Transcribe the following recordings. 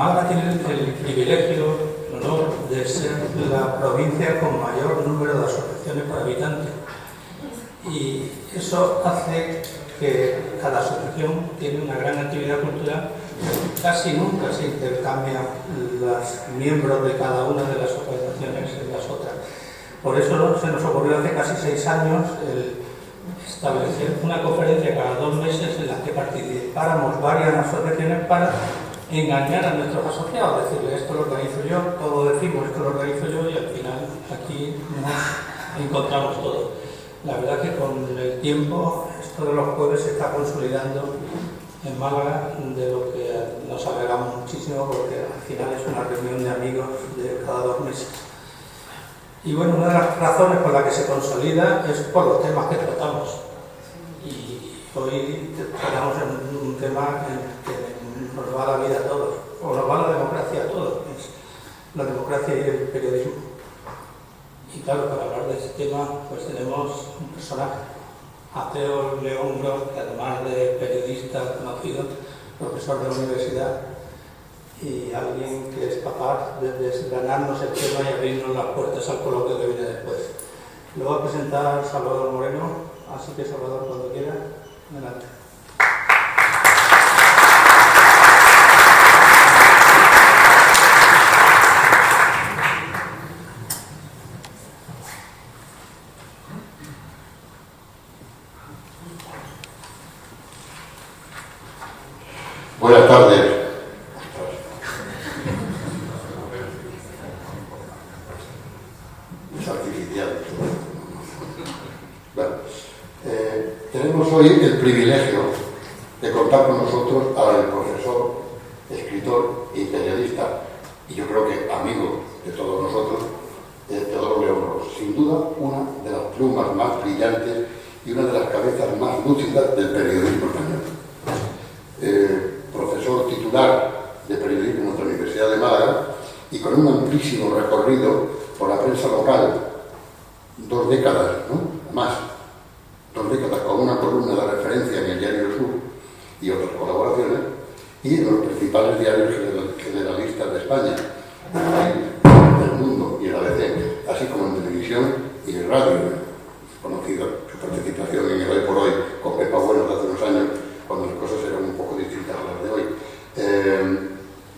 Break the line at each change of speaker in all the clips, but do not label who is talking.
Málaga tiene el privilegio, el honor de ser la provincia con mayor número de asociaciones por habitante. Y eso hace que cada asociación tiene una gran actividad cultural. Casi nunca se intercambian los miembros de cada una de las asociaciones en las otras. Por eso se nos ocurrió hace casi 6 años establecer una conferencia cada 2 meses en la que participáramos varias asociaciones para engañar a nuestros asociados, decirles esto lo organizo yo, todo decimos esto lo organizo yo, y al final aquí nos encontramos todo. La verdad que con el tiempo esto de los jueves se está consolidando en Málaga, de lo que nos alegramos muchísimo, porque al final es una reunión de amigos de cada 2 meses. Y bueno, una de las razones por las que se consolida es por los temas que tratamos. Y hoy tratamos en un tema que nos va la vida a todos, o nos va la democracia a todos, es la democracia y el periodismo. Y claro, para hablar de este tema, pues tenemos un personaje, Mateo León Gros, que además de periodista conocido, profesor de la universidad, y alguien que es capaz de desgranarnos el tema y abrirnos las puertas al coloquio que viene después. Lo va a presentar Salvador Moreno, así que Salvador, cuando quiera, adelante.
Buenas tardes. Es artificial. Bueno, tenemos hoy el privilegio de contar con nosotros al profesor, escritor y periodista, y yo creo que amigo de todos nosotros, Teodoro León Gros. Sin duda, una de las plumas más brillantes y una de las cabezas más lúcidas del periodismo español. Profesor titular de periodismo en nuestra Universidad de Málaga y con un amplísimo recorrido por la prensa local, 2 décadas, ¿no? Más, 2 décadas con una columna de referencia en el Diario Sur y otras colaboraciones, y en los principales diarios generalistas de España, del mundo y el ABC, así como en televisión y en radio. Conocido su participación en el Hoy por Hoy con Pepa Bueno hace unos años, cuando las cosas eran un poco distintas a las de hoy.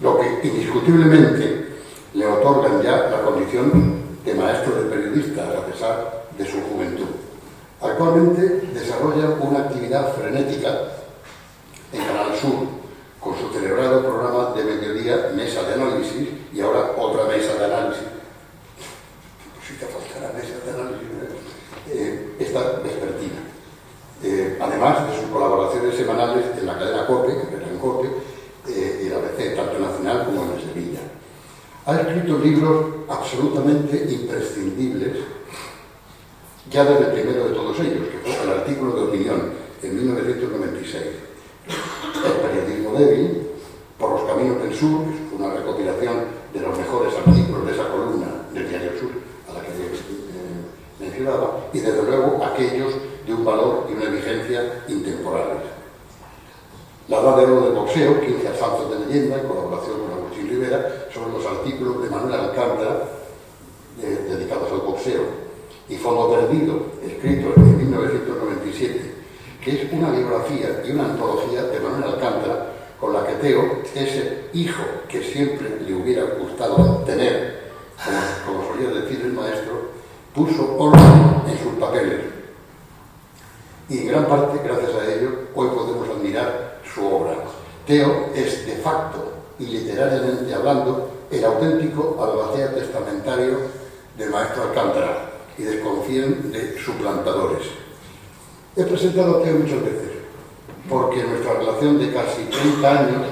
Lo que indiscutiblemente le otorgan ya la condición de maestro de periodista a pesar de su juventud. Actualmente desarrolla una actividad frenética en Canal Sur, con su celebrado programa de mediodía, Mesa de Análisis, y ahora otra Mesa de Análisis. Pues si te faltará Mesa de Análisis, esta vespertina. Además de sus colaboraciones semanales en la cadena COPE, que era en COPE, y el ABC, tanto nacional como en Sevilla. Ha escrito libros absolutamente imprescindibles, ya desde el primero de todos ellos, que fue el artículo de opinión en 1996. El periodismo débil, Por los caminos del sur, que es una recopilación de los mejores artículos de esa columna del Diario Sur, a la que mencionaba, y desde luego aquellos de un valor y una vigencia intemporales. La edad de oro del boxeo, 15 asaltos de leyenda, en colaboración con Agustín Rivera, sobre los artículos de Manuel Alcántara dedicados al boxeo, y Fondo Perdido, escrito en 1997, que es una biografía y una antología de Manuel Alcántara, con la que Teo, ese hijo que siempre le hubiera gustado tener, como solía decir el maestro, puso orden en sus papeles. Y en gran parte, gracias a ello, hoy podemos admirar su obra. Teo es, de facto y literariamente hablando, el auténtico albacea testamentario del maestro Alcántara, y desconfíen de suplantadores. He presentado a Teo muchas veces, porque nuestra relación de casi 30 años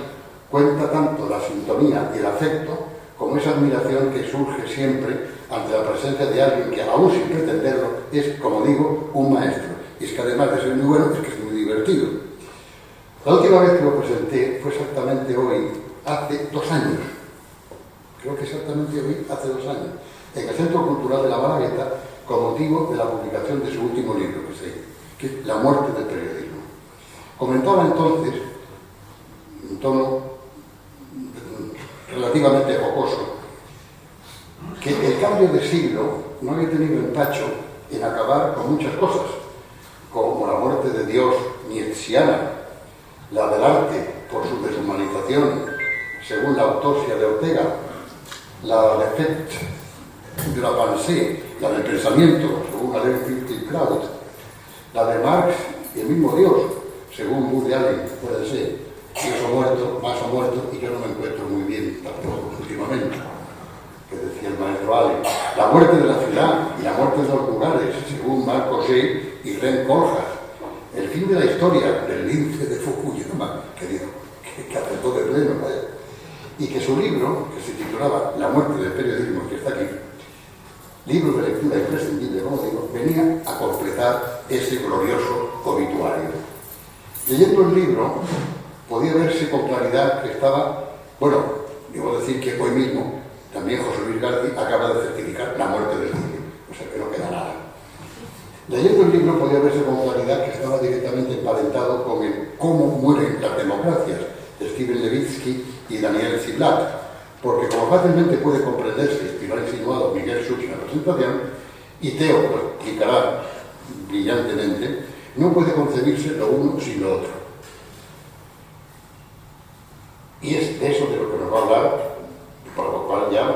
cuenta tanto la sintonía y el afecto como esa admiración que surge siempre ante la presencia de alguien que, aún sin pretenderlo, es, como digo, un maestro. Y es que además de ser muy bueno, es que es muy divertido. La última vez que lo presenté fue exactamente hoy, hace 2 años. Creo que exactamente hoy, hace 2 años, en el Centro Cultural de la Malagueta, con motivo de la publicación de su último libro, que es La muerte del periodismo. Comentaba entonces, en tono relativamente jocoso, que el cambio de siglo no había tenido empacho en acabar con muchas cosas, como la muerte de Dios nietzscheana, la del arte por su deshumanización, según la autopsia de Ortega, la del effect de la pensée, la del pensamiento, según Alain Finkielkraut, la de Marx y el mismo Dios, según Woody Allen, puede ser. Dios ha muerto, más ha muerto, y yo no me encuentro muy bien tampoco últimamente, que decía el maestro Allen. La muerte de la ciudad y la muerte de los lugares, según Marc Aurèle y Ren Koolhaas. El fin de la historia del lince de Fukuyama, que acertó de pleno, y que su libro, que se titulaba La muerte del periodismo, que está aquí, libro de lectura imprescindible, como digo, venía a completar ese glorioso obituario. Leyendo el libro, podía verse con claridad que estaba, bueno, debo decir que hoy mismo, también José Luis García acaba de certificar la muerte del libro, o sea que no queda nada. Leyendo el libro podía verse con claridad que estaba directamente emparentado con el Cómo mueren las democracias, de Steven Levitsky y Daniel Ziblatt, porque como fácilmente puede comprenderse, y lo ha insinuado Miguel Such en la presentación, y Teo lo explicará brillantemente, no puede concebirse lo uno sin lo otro. Y es de eso de lo que nos va a hablar, por lo cual ya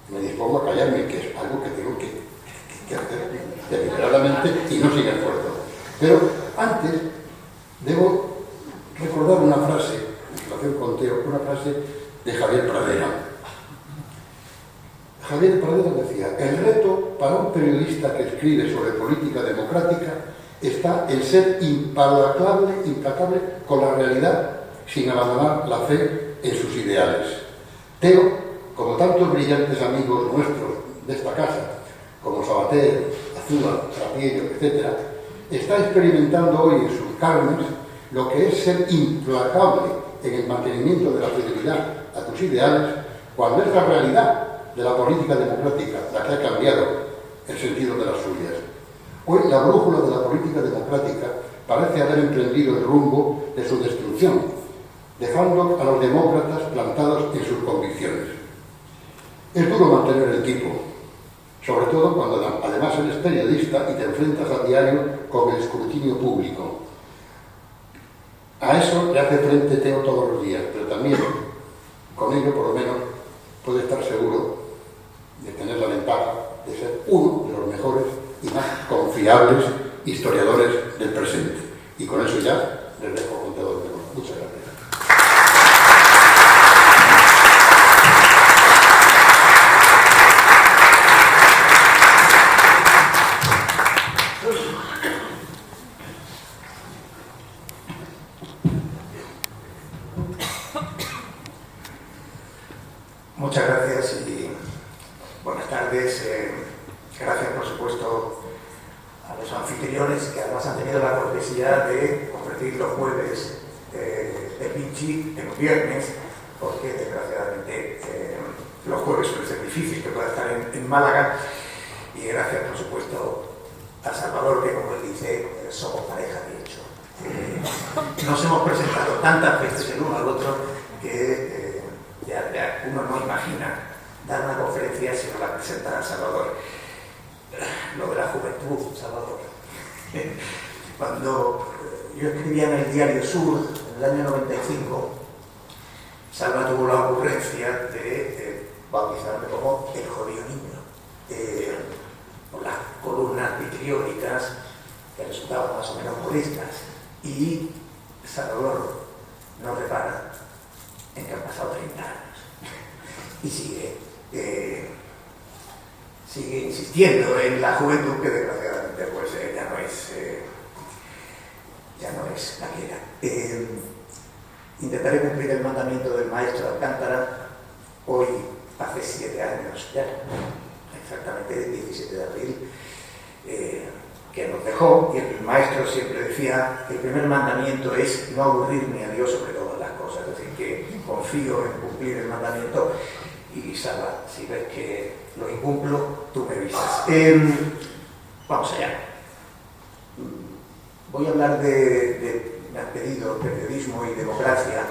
me dispongo a callarme, que es algo que tengo que hacer deliberadamente y no sin esfuerzo. Pero antes debo recordar una frase, en relación con Teo, una frase de Javier Pradera. Javier Pradera decía: el reto para un periodista que escribe sobre política democrática está en ser implacable con la realidad sin abandonar la fe en sus ideales. Teo, como tantos brillantes amigos nuestros de esta casa, como Sabater, Azúa, Trapiello, etc., está experimentando hoy en sus carnes lo que es ser implacable en el mantenimiento de la fidelidad a tus ideales, cuando es la realidad de la política democrática la que ha cambiado el sentido de las suyas. Hoy la brújula de la política democrática parece haber emprendido el rumbo de su destrucción, dejando a los demócratas plantados en sus convicciones. Es duro mantener el tipo, sobre todo cuando además eres periodista y te enfrentas a diario con el escrutinio público. A eso le hace frente Teo todos los días, pero también con ello por lo menos puede estar seguro de tener la ventaja de ser uno de los mejores y más confiables historiadores del presente. Y con eso ya les dejo con todo el tema. Muchas gracias.
Muchas gracias y buenas tardes. Gracias, por supuesto, a los anfitriones que además han tenido la cortesía de ofrecer los jueves de Vinci en los viernes, porque desgraciadamente los jueves suele ser difícil que pueda estar en Málaga. Y gracias, por supuesto, a Salvador, que como él dice, somos pareja de hecho. Nos hemos presentado tantas veces el uno al otro que ya uno no imagina dar una conferencia si no la presenta a Salvador. Lo de la juventud, Salvador. Cuando yo escribía en el Diario Sur, en el año 95, Salva tuvo la ocurrencia de bautizarme como el jodido niño, por las columnas vitriónicas que resultaban más o menos modestas. Y Salvador no repara en que han pasado 30 años y sigue insistiendo en la juventud, que desgraciadamente pues ya no es la que era. Intentaré cumplir el mandamiento del maestro Alcántara. Hoy hace 7 años ya, exactamente el 17 de abril, que nos dejó, y el maestro siempre decía que el primer mandamiento es no aburrirme a Dios sobre todas las cosas, es decir, que confío en cumplir el mandamiento y Salva, si ves que lo incumplo, tú me avisas. Vamos allá. Voy a hablar me han pedido periodismo y democracia.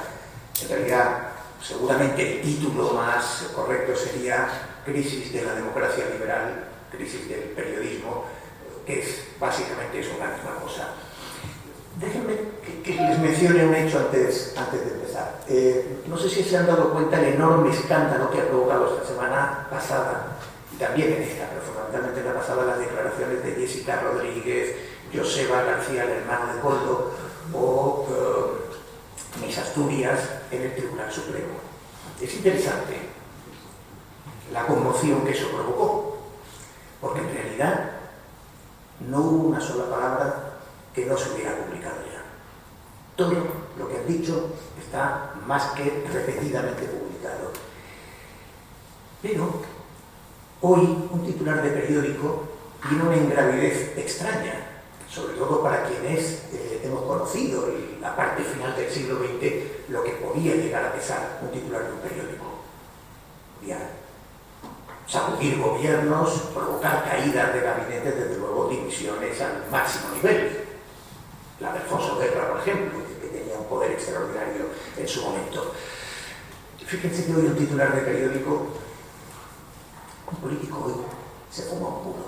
En realidad
seguramente el título más correcto sería Crisis de la democracia liberal, crisis del periodismo, que básicamente es una misma cosa. Déjenme que les mencione un hecho antes de empezar. No sé si se han dado cuenta el enorme escándalo que ha provocado esta semana pasada, y también en esta, pero fundamentalmente en la pasada, las declaraciones de Jessica Rodríguez, Joseba García, el hermano de Koldo, o Miss Asturias en el Tribunal Supremo. Es interesante la conmoción que eso provocó, porque en realidad no hubo una sola palabra que no se hubiera publicado ya. Todo lo que han dicho está más que repetidamente publicado. Pero hoy un titular de periódico tiene una ingravidez extraña, sobre todo para quienes hemos conocido en la parte final del siglo XX lo que podía llegar a pesar un titular de un periódico. Podía sacudir gobiernos, provocar caídas de gabinetes, desde luego dimisiones al máximo nivel. La de Alfonso Guerra, por ejemplo, que tenía un poder extraordinario en su momento. Fíjense que hoy un titular de periódico, un político hoy, se fuma un puro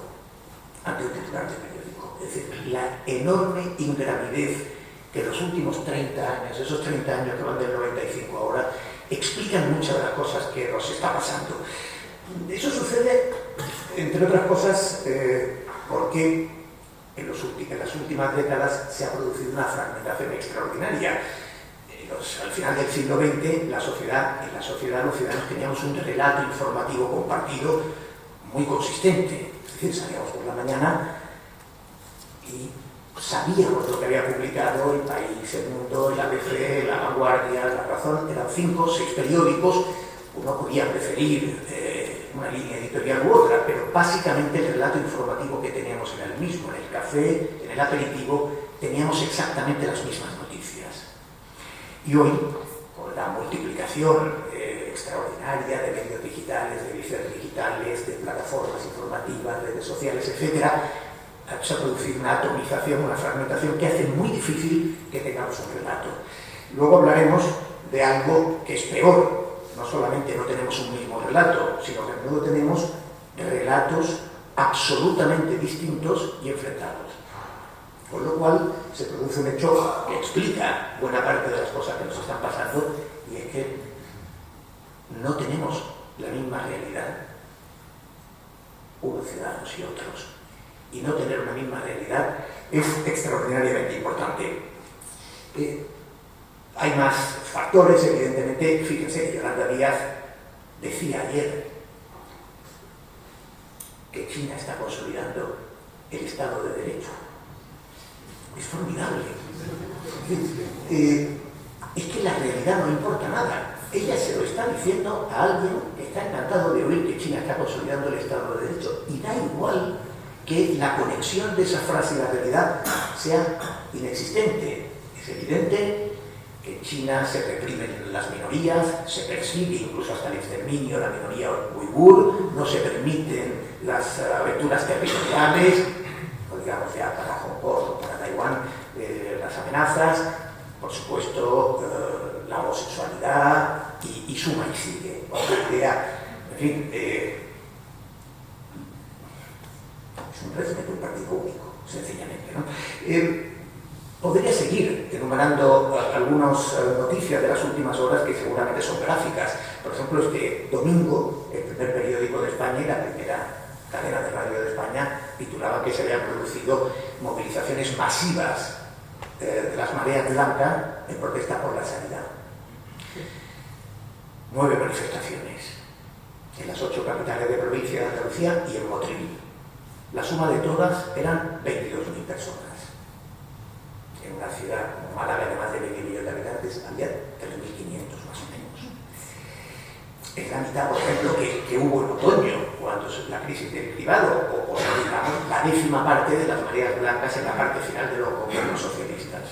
ante un titular de periódico. Es decir, la enorme ingravidez que los últimos 30 años, esos 30 años que van del 95 ahora, explican muchas de las cosas que nos está pasando. Eso sucede, entre otras cosas, porque en las últimas décadas se ha producido una fragmentación extraordinaria. Al final del siglo XX, en la sociedad los ciudadanos teníamos un relato informativo compartido muy consistente. Es decir, salíamos por la mañana y sabíamos lo que había publicado El País, El Mundo, el ABC, La Vanguardia, La Razón. Eran 5 o 6 periódicos. Uno podía preferir una línea editorial u otra, pero básicamente el relato informativo que teníamos era el mismo. En el café, en el aperitivo, teníamos exactamente las mismas noticias. Y hoy, con la multiplicación extraordinaria de medios digitales, de vídeos digitales, de plataformas informativas, redes sociales, etc., se ha producido una atomización, una fragmentación que hace muy difícil que tengamos un relato. Luego hablaremos de algo que es peor. No solamente no tenemos un mismo relato, sino que a menudo tenemos relatos absolutamente distintos y enfrentados. Con lo cual se produce un hecho que explica buena parte de las cosas que nos están pasando, y es que no tenemos la misma realidad unos ciudadanos y otros. Y no tener una misma realidad es extraordinariamente importante. Hay más factores, evidentemente. Fíjense que Yolanda Díaz decía ayer que China está consolidando el Estado de Derecho. Es formidable. Es que la realidad no importa nada. Ella se lo está diciendo a alguien que está encantado de oír que China está consolidando el Estado de Derecho. Y da igual que la conexión de esa frase y la realidad sea inexistente. Es evidente que en China se reprimen las minorías, se persigue incluso hasta el exterminio de la minoría uigur, no se permiten las aventuras territoriales, digamos ya para Hong Kong o para Taiwán, las amenazas, por supuesto la homosexualidad y suma y sigue. Otra idea, en fin, es un régimen de un partido único, sencillamente, ¿no? Podría seguir enumerando algunas noticias de las últimas horas que seguramente son gráficas. Por ejemplo, este domingo, el primer periódico de España y la primera cadena de radio de España titulaba que se habían producido movilizaciones masivas de las mareas blancas en protesta por la sanidad. 9 manifestaciones en las 8 capitales de provincia de Andalucía y en Motril. La suma de todas eran 22.000 personas. En una ciudad como Málaga, de más de 20 millones de habitantes, había 3.500 más o menos. Es la mitad, por ejemplo, que hubo en otoño, cuando la crisis del privado, o digamos, la 10ª parte de las mareas blancas en la parte final de los gobiernos socialistas,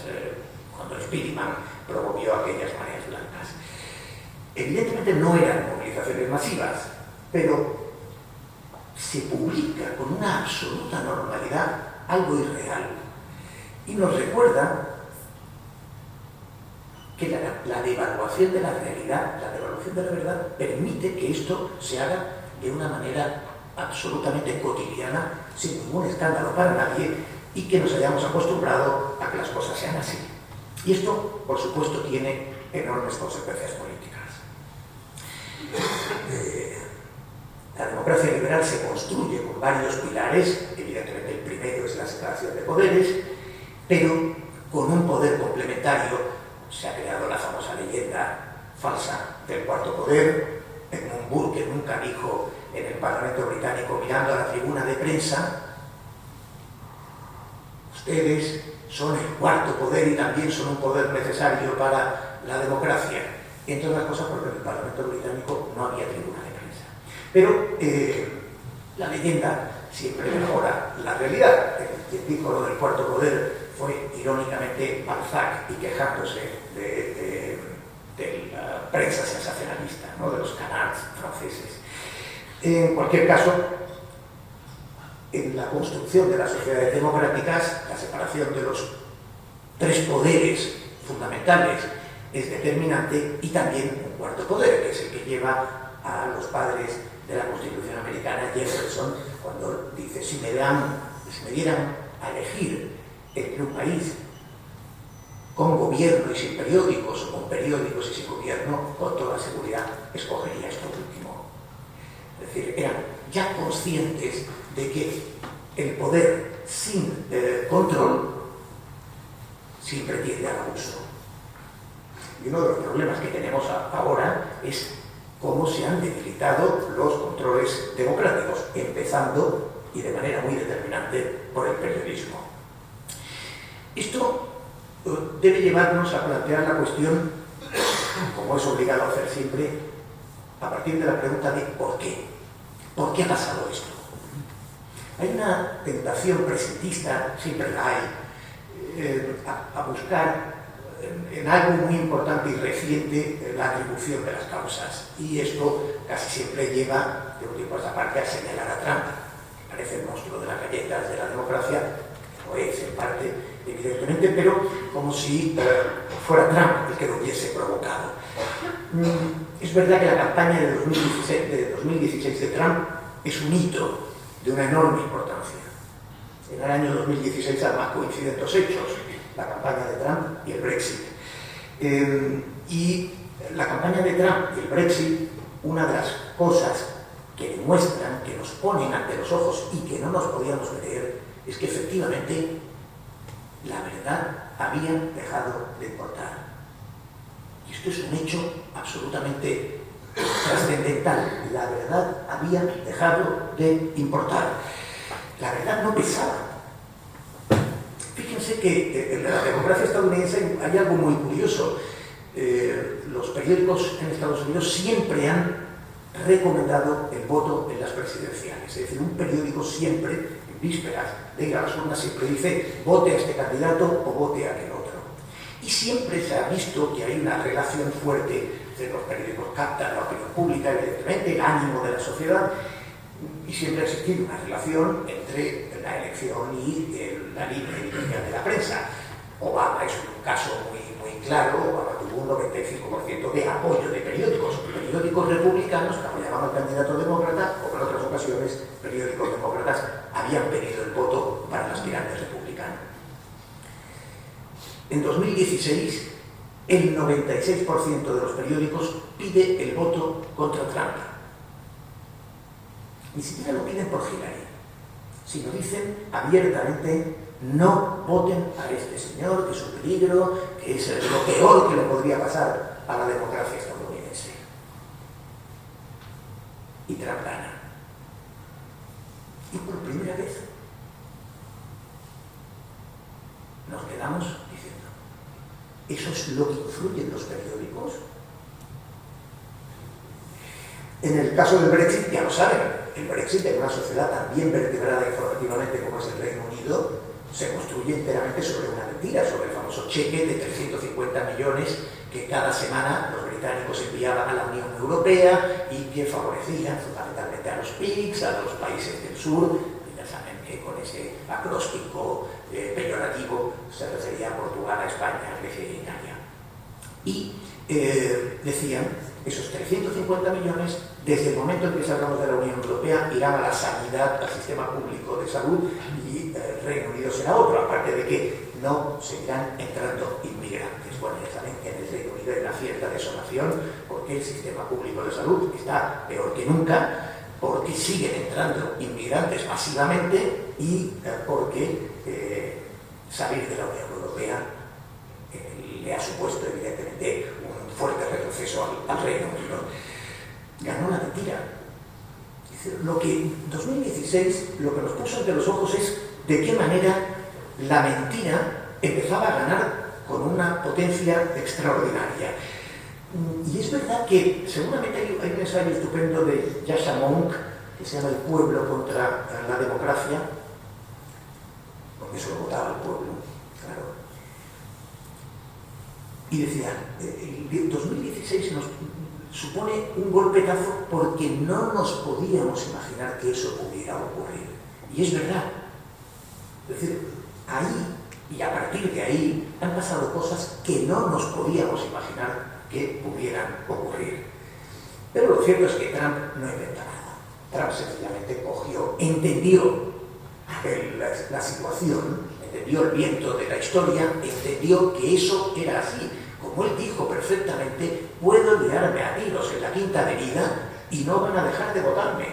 cuando Spiriman promovió aquellas mareas blancas. Evidentemente no eran movilizaciones masivas, pero se publica con una absoluta normalidad algo irreal. Y nos recuerda que la devaluación de la realidad, la devaluación Corrección de la verdad permite que esto se haga de una manera absolutamente cotidiana, sin ningún escándalo para nadie, y que nos hayamos acostumbrado a que las cosas sean así. Y esto, por supuesto, tiene enormes consecuencias políticas. La democracia liberal se construye con varios pilares. Evidentemente el primero es la separación de poderes, pero con un poder complementario. Se ha creado la famosa leyenda falsa del cuarto poder. Edmund Burke nunca dijo en el Parlamento británico, mirando a la tribuna de prensa: ustedes son el cuarto poder y también son un poder necesario para la democracia. Entre otras cosas porque en el Parlamento británico no había tribuna de prensa. Pero la leyenda siempre mejora la realidad. Quien dijo lo del cuarto poder fue irónicamente Balzac, y quejándose de la prensa sensacionalista, ¿no?, de los canards franceses. En cualquier caso, en la construcción de las sociedades democráticas, la separación de los tres poderes fundamentales es determinante, y también un cuarto poder, que es el que lleva a los padres de la Constitución americana, Jefferson, cuando dice: si me dieran a elegir entre un país con gobierno y sin periódicos, o con periódicos y sin gobierno, con toda seguridad escogería esto último. Es decir, eran ya conscientes de que el poder sin control siempre tiende al abuso. Y uno de los problemas que tenemos ahora es cómo se han debilitado los controles democráticos, empezando, y de manera muy determinante, por el periodismo. Esto debe llevarnos a plantear la cuestión, como es obligado a hacer siempre, a partir de la pregunta de ¿por qué? ¿Por qué ha pasado esto? Hay una tentación presentista, siempre la hay, a buscar en algo muy importante y reciente la atribución de las causas. Y esto casi siempre lleva, de un tiempo a esta parte, a señalar a Trump, que parece el monstruo de las galletas de la democracia, que lo es en parte, evidentemente, pero como si fuera Trump el que lo hubiese provocado. Es verdad que la campaña de 2016 de Trump es un hito de una enorme importancia. En el año 2016 además coinciden dos hechos: la campaña de Trump y el Brexit. Y la campaña de Trump y el Brexit, una de las cosas que demuestran, que nos ponen ante los ojos y que no nos podíamos creer, es que efectivamente la verdad había dejado de importar. Y esto es un hecho absolutamente trascendental. La verdad había dejado de importar. La verdad no pesaba. Fíjense que en la democracia estadounidense hay algo muy curioso. Los periódicos en Estados Unidos siempre han recomendado el voto en las presidenciales. Es decir, un periódico siempre, en vísperas de ir a las urnas, siempre dice: vote a este candidato o vote a aquel otro. Y siempre se ha visto que hay una relación fuerte entre los periódicos, captan la opinión pública, evidentemente, el ánimo de la sociedad, y siempre ha existido una relación entre la elección y la línea editorial de la prensa. Obama es un caso muy claro. Obama tuvo un 95% de apoyo de periódicos republicanos que apoyaban al candidato demócrata, o en otras ocasiones periódicos demócratas habían pedido el voto para el aspirante republicano. En 2016, el 96% de los periódicos pide el voto contra Trump. Ni siquiera lo piden por Hillary, sino dicen abiertamente: no voten a este señor, que es un peligro, que es lo peor que le podría pasar a la democracia estadounidense. Y Trump gana. Y por primera vez nos quedamos diciendo: ¿eso es lo que influyen los periódicos? En el caso del Brexit, ya lo saben, el Brexit, en una sociedad tan bien vertebrada informativamente como es el Reino Unido, se construye enteramente sobre una mentira, sobre el famoso cheque de 350 millones que cada semana los británicos enviaban a la Unión Europea y que favorecían fundamentalmente a los PIGS, a los países del sur. Y ya saben que con ese acróstico peyorativo se refería a Portugal, a España, a Grecia y a Italia. Y decían Esos 350 millones, desde el momento en que salgamos de la Unión Europea, irán a la sanidad, al sistema público de salud, y el Reino Unido será otro, aparte de que no seguirán entrando inmigrantes. Bueno, ya saben que en el Reino Unido hay una cierta desolación porque el sistema público de salud está peor que nunca, porque siguen entrando inmigrantes masivamente y porque salir de la Unión Europea le ha supuesto evidentemente un fuerte retroceso al Reino Unido. Ganó la mentira. Es decir, lo que 2016 lo que nos puso ante los ojos es de qué manera la mentira empezaba a ganar con una potencia extraordinaria. Y es verdad que seguramente hay un ensayo estupendo de Yasha Monk que se llama El pueblo contra la democracia, porque eso lo votaba el pueblo, claro. Y decía, el 2016 nos supone un golpetazo porque no nos podíamos imaginar que eso pudiera ocurrir. Y es verdad. Es decir, ahí y a partir de ahí han pasado cosas que no nos podíamos imaginar que pudieran ocurrir. Pero lo cierto es que Trump no inventa nada. Trump sencillamente cogió, entendió la situación, entendió el viento de la historia, entendió que eso era así. Como él dijo perfectamente, puedo liarme a tiros en la Quinta Avenida y no van a dejar de votarme.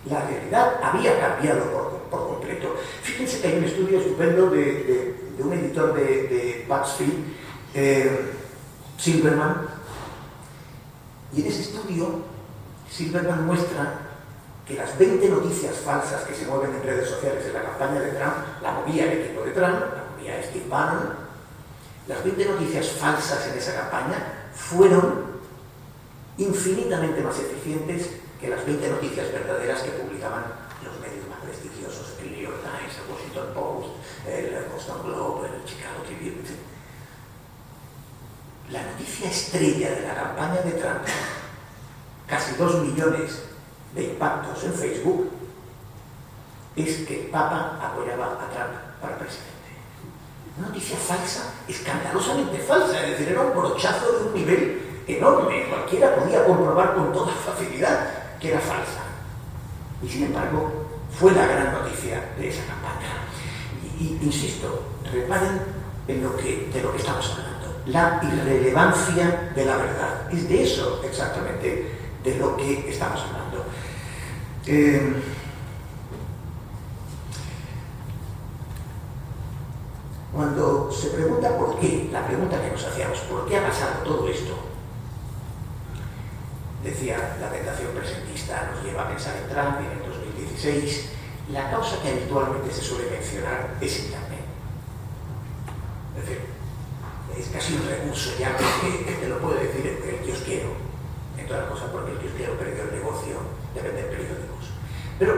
La realidad había cambiado por completo. Fíjense que hay un estudio estupendo de un editor de BuzzFeed, Silverman, y en ese estudio Silverman muestra que las 20 noticias falsas que se mueven en redes sociales en la campaña de Trump, la movía el equipo de Trump, la movía Steve Bannon, las 20 noticias falsas en esa campaña fueron infinitamente más eficientes que las 20 noticias verdaderas que publicaban los medios más prestigiosos, el New York Times, el Washington Post, el Boston Globe, el Chicago Tribune, etc. La noticia estrella de la campaña de Trump, casi 2 millones de impactos en Facebook, es que el Papa apoyaba a Trump para presidente. Una noticia falsa, escandalosamente falsa, es decir, era un brochazo de un nivel enorme. Cualquiera podía comprobar con toda facilidad que era falsa. Y sin embargo, fue la gran noticia de esa campaña. Y insisto, reparen en de lo que estamos hablando. La irrelevancia de la verdad. Es de eso exactamente de lo que estamos hablando. Cuando se pregunta por qué, la pregunta que nos hacíamos, ¿por qué ha pasado todo esto? Decía, la tentación presentista nos lleva a pensar en Trump y en el 2016. La causa que habitualmente se suele mencionar es Internet. Es decir, es casi un recurso ya que te lo puede decir el kiosquero, en toda la cosa, porque el kiosquero perdió el negocio de vender periódicos. Pero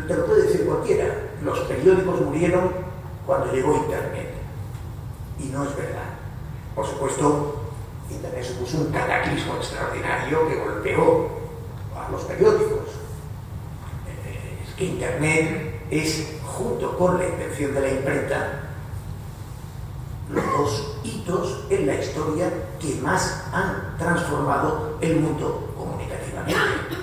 te lo puede decir cualquiera. Los periódicos murieron cuando llegó Internet. Y no es verdad. Por supuesto, Internet supuso un cataclismo extraordinario que golpeó a los periódicos. Es que Internet es, junto con la invención de la imprenta, los dos hitos en la historia que más han transformado el mundo comunicativamente.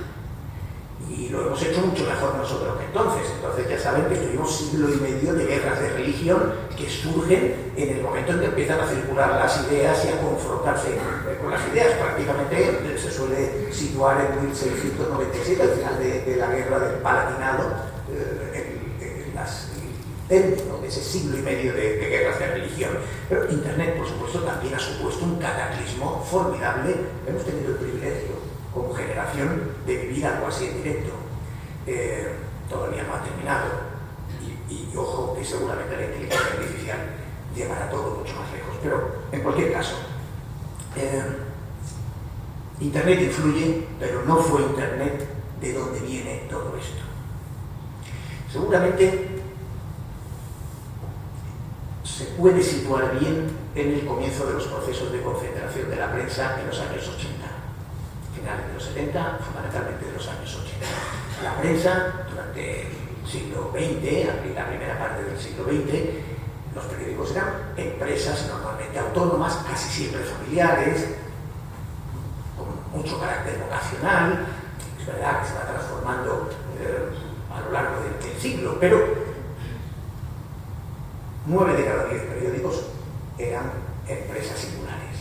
Y lo hemos hecho mucho mejor nosotros que entonces. Entonces ya saben que tuvimos siglo y medio de guerras de religión que surgen en el momento en que empiezan a circular las ideas y a confrontarse con las ideas. Prácticamente se suele situar en 1697, al final de la guerra del Palatinado, el término de ese siglo y medio de guerras de religión. Pero Internet, por supuesto, también ha supuesto un cataclismo formidable. Hemos tenido el privilegio como generación de vivir algo así en directo. Todavía no ha terminado y ojo que seguramente la inteligencia artificial llevará todo mucho más lejos, pero en cualquier caso Internet influye, pero no fue Internet de donde viene todo esto. Seguramente se puede situar bien en el comienzo de los procesos de concentración de la prensa en los años 80. Finales de los 70, fundamentalmente de los años 80. La prensa, durante el siglo XX, la primera parte del siglo XX, los periódicos eran empresas normalmente autónomas, casi siempre familiares, mucho carácter vocacional, es verdad que se va transformando a lo largo del siglo, pero 9 de cada 10 periódicos eran empresas singulares.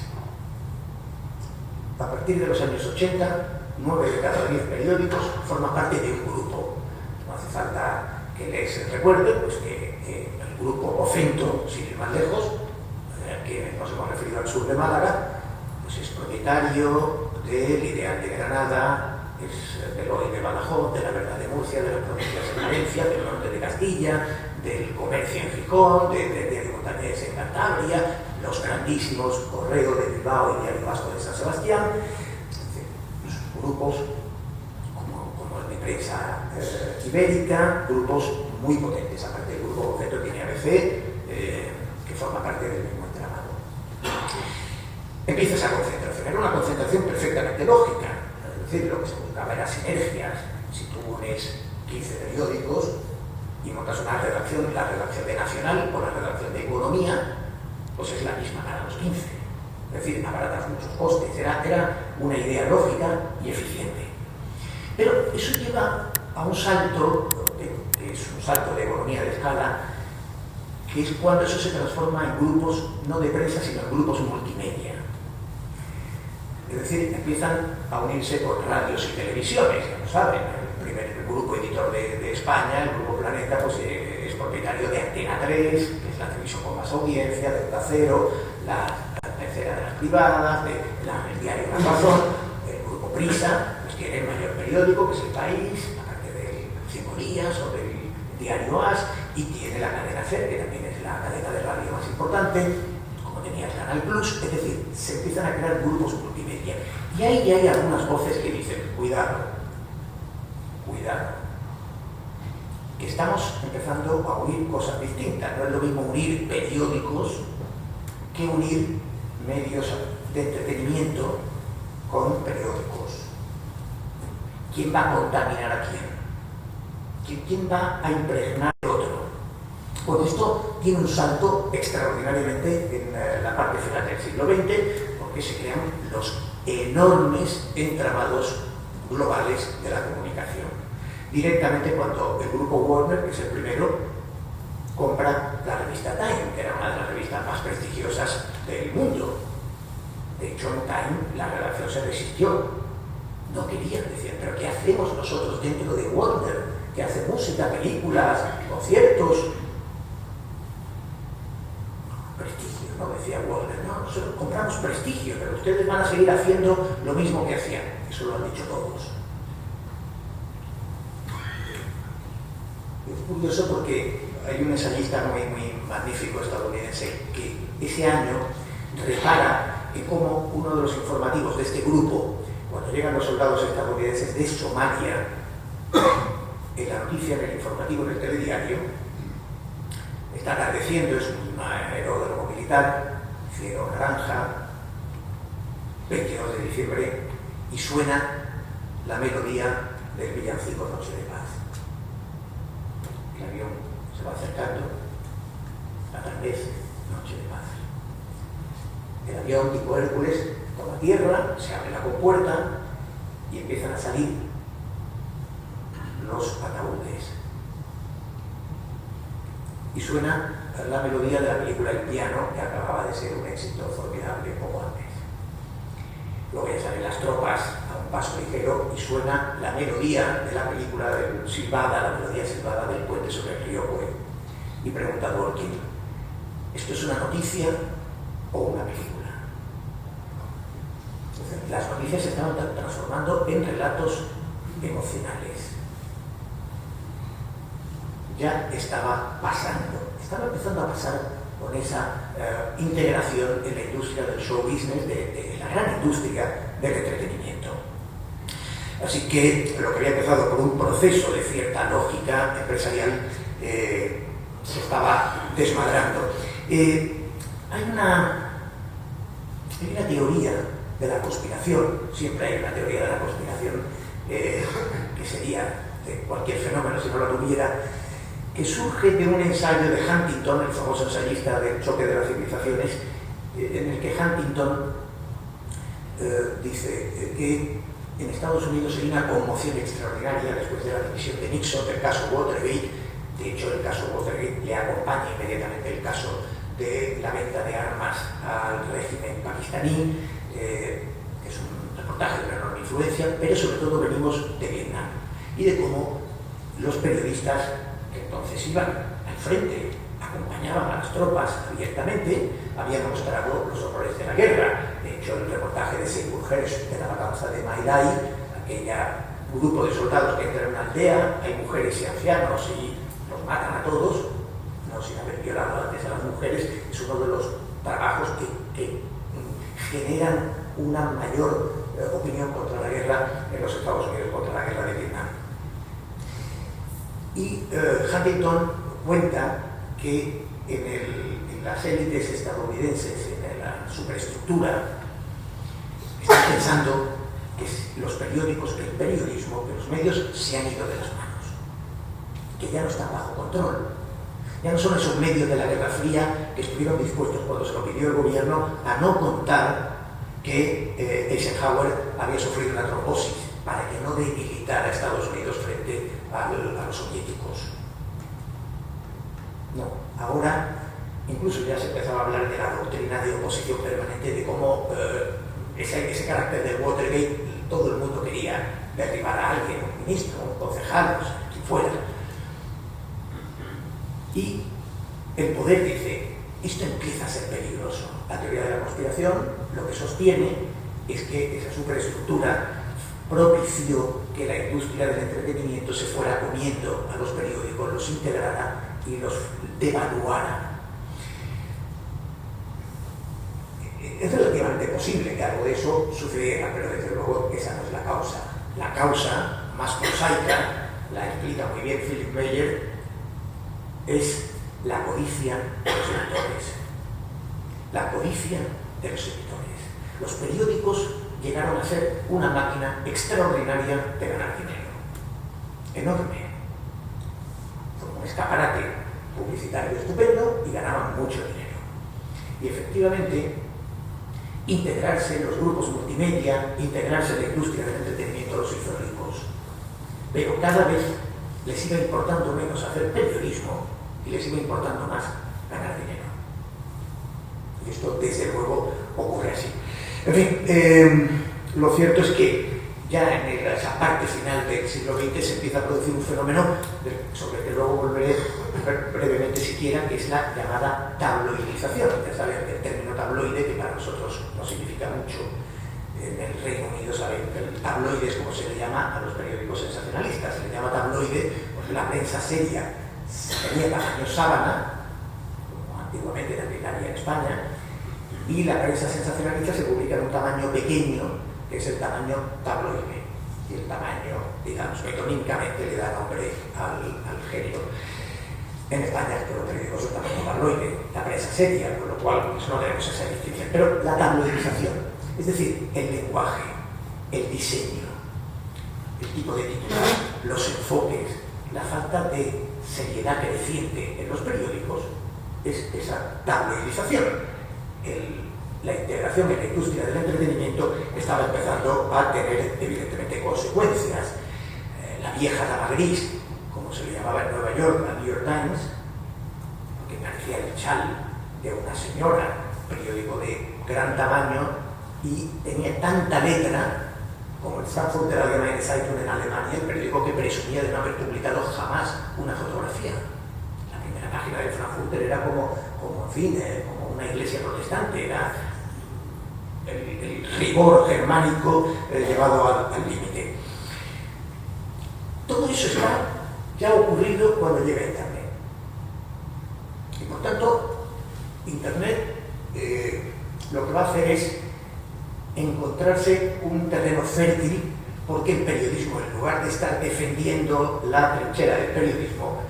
A partir de los años 80, 9 de cada 10 periódicos forman parte de un grupo. No hace falta que les recuerde pues, que el grupo Ocento, sin ir más lejos, que nos hemos referido al sur de Málaga, pues es propietario del Ideal de Granada, es del Hoy de Badajoz, de La Verdad de Murcia, de las provincias de Valencia, del norte de Castilla, del Comercio en Gijón, del Diario Montañés en Cantabria, los grandísimos Correo de Bilbao y Diario Vasco de San Sebastián, los grupos como el de prensa ibérica, grupos muy potentes. Aparte del grupo Ocento tiene ABC, que forma parte del mismo entramado. Empieza esa concentración, era una concentración perfectamente lógica, es decir, lo que se buscaba era sinergias. Si tú unes 15 periódicos y montas una redacción, la redacción de Nacional o la redacción de Economía, pues es la misma para los 15. Es decir, abaratas muchos costes. Era una idea lógica y eficiente. Pero eso lleva a un salto, que es un salto de economía de escala, que es cuando eso se transforma en grupos, no de prensa, sino en grupos multimedia. Es decir, empiezan a unirse con radios y televisiones, ya lo saben. El grupo editor de España, el Grupo Planeta, pues es propietario de Antena 3, que es la televisión con más audiencia, de Onda Cero, la tercera de las privadas, el diario La Razón. El Grupo Prisa, pues tiene el mayor periódico, que es El País, aparte del 5 Días o del diario AS, y tiene la cadena SER, que también es la cadena de radio más importante, como tenía el Canal Plus. Es decir, se empiezan a crear grupos multimedia. Y ahí hay algunas voces que dicen, cuidado, que estamos empezando a unir cosas distintas. No es lo mismo unir periódicos que unir medios de entretenimiento con periódicos. ¿Quién va a contaminar a quién? ¿Quién va a impregnar al otro? Pues esto tiene un salto extraordinariamente en la parte final del siglo XX, porque se crean los enormes entramados globales de la comunicación. Directamente cuando el grupo Warner, que es el primero, compra la revista Time, que era una de las revistas más prestigiosas del mundo. De hecho, en Time la redacción se resistió. No querían, decían, pero ¿qué hacemos nosotros dentro de Warner? Que hace música, películas, conciertos. Prestigio, ¿no? Decía Warner, no, nosotros compramos prestigio, pero ustedes van a seguir haciendo lo mismo que hacían. Eso lo han dicho todos. Es curioso porque hay un ensayista muy magnífico estadounidense que ese año repara en cómo uno de los informativos de este grupo, cuando llegan los soldados estadounidenses de Somalia, en la noticia, en el informativo, en el telediario, está atardeciendo, es un aeródromo militar, cielo naranja, 22 de diciembre, y suena la melodía del villancico Noche de Paz. El avión se va acercando, atardece, Noche de Paz. El avión tipo Hércules toma tierra, se abre la compuerta y empiezan a salir los ataúdes. Y suena la melodía de la película El Piano, que acababa de ser un éxito formidable poco antes. Luego ya salen las tropas a un paso ligero y suena la melodía de la película silbada, la melodía silbada del puente sobre el río Cue. Y pregunta Dworkin, ¿esto es una noticia o una película? Entonces, las noticias se estaban transformando en relatos emocionales. Ya estaba empezando a pasar con esa integración en la industria del show business, de la gran industria del entretenimiento. Así que lo que había empezado por un proceso de cierta lógica empresarial se estaba desmadrando. Hay una teoría de la conspiración, siempre hay una teoría de la conspiración que sería de cualquier fenómeno si no la tuviera, que surge de un ensayo de Huntington, el famoso ensayista del choque de las civilizaciones, en el que Huntington dice que en Estados Unidos hay una conmoción extraordinaria después de la dimisión de Nixon, del caso Watergate. De hecho, el caso Watergate le acompaña inmediatamente el caso de la venta de armas al régimen pakistaní, que es un reportaje de una enorme influencia, pero sobre todo venimos de Vietnam y de cómo los periodistas que entonces iban al frente, acompañaban a las tropas abiertamente, habían mostrado los horrores de la guerra. De hecho, el reportaje de Seymour Hersh de la matanza de My Lai, aquella grupo de soldados que entran en una aldea, hay mujeres y ancianos y los matan a todos, no sin haber violado antes a las mujeres, es uno de los trabajos que generan una mayor opinión contra la guerra en los Estados Unidos, contra la guerra de Vietnam. Y Huntington cuenta que en las élites estadounidenses, en la superestructura, están pensando que los periódicos, que el periodismo, que los medios se han ido de las manos, que ya no están bajo control. Ya no son esos medios de la Guerra Fría que estuvieron dispuestos, cuando se lo pidió el gobierno, a no contar que Eisenhower había sufrido una trombosis para que no debilitara a Estados Unidos frente a los soviéticos. No, ahora incluso ya se empezaba a hablar de la doctrina de oposición permanente, de cómo ese carácter de Watergate, todo el mundo quería derribar a alguien, un ministro, un concejal, quien fuera. Y el poder dice, esto empieza a ser peligroso. La teoría de la conspiración lo que sostiene es que esa superestructura propició que la industria del entretenimiento se fuera comiendo a los periódicos, los integrara y los devaluara. Es relativamente posible que algo de eso sucediera, pero desde luego esa no es la causa. La causa más prosaica, la explica muy bien Philip Meyer, es la codicia de los lectores. La codicia de los editores. Los periódicos llegaron a ser una máquina extraordinaria de ganar dinero. Enorme. Como un escaparate publicitario estupendo y ganaban mucho dinero. Y efectivamente, integrarse en los grupos multimedia, integrarse en la industria del entretenimiento los hizo ricos. Pero cada vez les iba importando menos hacer periodismo y les iba importando más ganar dinero. Y esto, desde luego, ocurre así. En fin, lo cierto es que ya en esa parte final del siglo XX se empieza a producir un fenómeno sobre el que luego volveré brevemente siquiera, que es la llamada tabloidización. Ya saben, el término tabloide, que para nosotros no significa mucho. En el Reino Unido saben que el tabloide es como se le llama a los periódicos sensacionalistas. Se le llama tabloide porque la prensa seria tenía tamaño sábana, como antiguamente también había en España, y la prensa sensacionalista se publica en un tamaño pequeño, que es el tamaño tabloide. Y el tamaño, digamos, metonímicamente le da nombre al género. En España los periódicos son tamaño tabloide, la prensa seria, con lo cual pues, no tenemos esa distinción. Pero la tabloidización, es decir, el lenguaje, el diseño, el tipo de titular, los enfoques, la falta de seriedad creciente en los periódicos, es esa tabloidización. La integración en la industria del entretenimiento estaba empezando a tener evidentemente consecuencias. La vieja dama gris, como se le llamaba en Nueva York, la New York Times, que parecía el chal de una señora, periódico de gran tamaño, y tenía tanta letra como el Frankfurter Allgemeine Zeitung en Alemania, el periódico que presumía de no haber publicado jamás una fotografía. La primera página del Frankfurter era como en fin, como una iglesia protestante, era el rigor germánico llevado al límite. Todo eso está ya ocurrido cuando llega Internet. Y por tanto, Internet lo que va a hacer es encontrarse un terreno fértil, porque el periodismo, en lugar de estar defendiendo la trinchera del periodismo,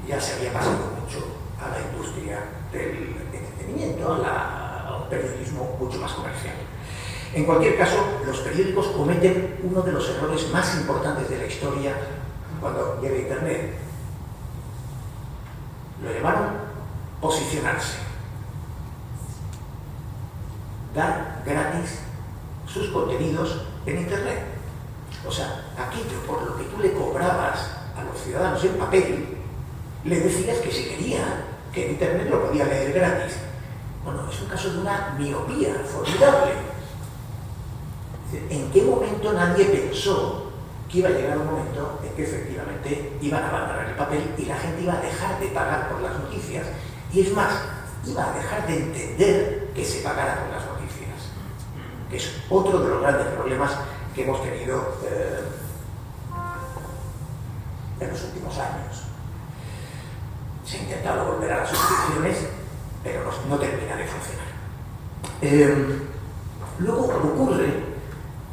ya se había pasado mucho a la industria del entretenimiento, a un periodismo mucho más comercial. En cualquier caso, los periódicos cometen uno de los errores más importantes de la historia cuando llega Internet. Lo llamaron posicionarse. Dar gratis sus contenidos en Internet. O sea, aquello por lo que tú le cobrabas a los ciudadanos en papel, le decías que si quería, que en Internet lo podía leer gratis. Bueno, es un caso de una miopía formidable. ¿En qué momento nadie pensó que iba a llegar un momento en que efectivamente iban a abandonar el papel y la gente iba a dejar de pagar por las noticias? Y es más, iba a dejar de entender que se pagara por las noticias, que es otro de los grandes problemas que hemos tenido en los últimos años. Se ha intentado volver a las suscripciones, pero no termina de funcionar. Luego ocurre,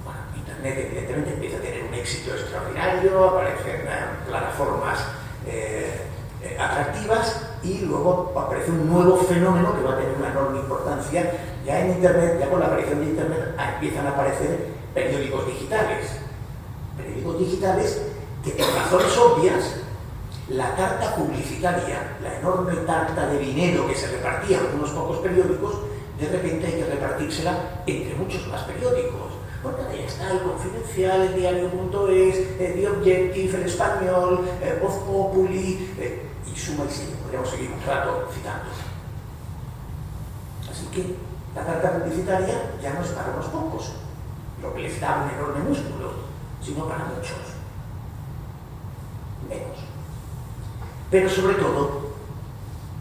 bueno, Internet evidentemente empieza a tener un éxito extraordinario, aparecen plataformas atractivas y luego aparece un nuevo fenómeno que va a tener una enorme importancia. Ya en Internet, ya con la aparición de Internet, empiezan a aparecer periódicos digitales. Periódicos digitales que por razones obvias, la tarta publicitaria, la enorme tarta de dinero que se repartía en unos pocos periódicos, de repente hay que repartírsela entre muchos más periódicos. Porque ahí está el Confidencial, el Diario.es, The Objective, el Español, Voz Populi, y suma y sigue, podríamos seguir un rato citando. Así que la tarta publicitaria ya no es para unos pocos, lo que les da un enorme músculo, sino para muchos. Menos. Pero sobre todo,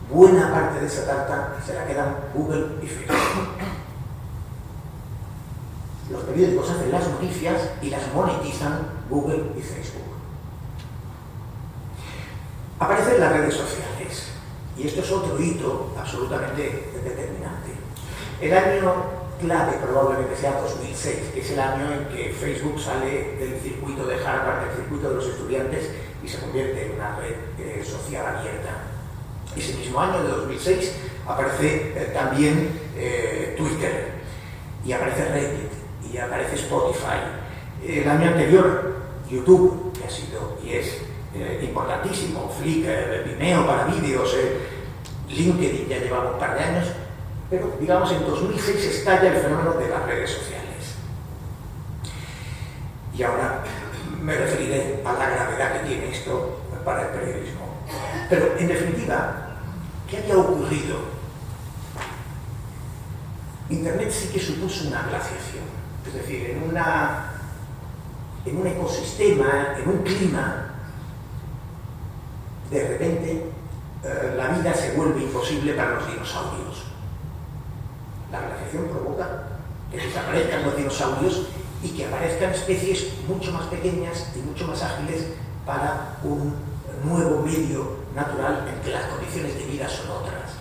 buena parte de esa tarta se la quedan Google y Facebook. Los periódicos hacen las noticias y las monetizan Google y Facebook. Aparecen las redes sociales, y esto es otro hito absolutamente determinante. El año clave probablemente sea 2006, que es el año en que Facebook sale del circuito de Harvard, del circuito de los estudiantes, y se convierte en una red social abierta. Ese mismo año, de 2006, aparece también Twitter, y aparece Reddit, y aparece Spotify. El año anterior, YouTube, que ha sido y es importantísimo, Flickr, Vimeo para vídeos, LinkedIn ya llevaba un par de años, pero digamos en 2006 estalla el fenómeno de las redes sociales. Y ahora me referiré a la gravedad que tiene esto para el periodismo. Pero en definitiva, ¿qué había ocurrido? Internet sí que supuso una glaciación, es decir, en un ecosistema, en un clima, de repente la vida se vuelve imposible para los dinosaurios. La glaciación provoca que desaparezcan los dinosaurios y que aparezcan especies mucho más pequeñas y mucho más ágiles para un nuevo medio natural en que las condiciones de vida son otras.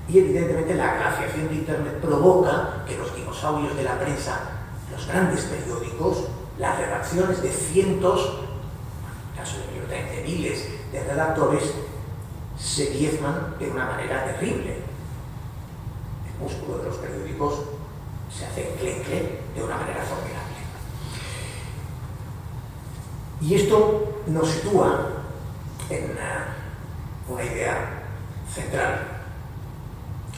Y evidentemente la glaciación de Internet provoca que los dinosaurios de la prensa, los grandes periódicos, las redacciones de cientos, en el caso de New York Times de miles de redactores, se diezman de una manera terrible. El músculo de los periódicos se hace enclenque de una manera formidable. Y esto nos sitúa en una idea central.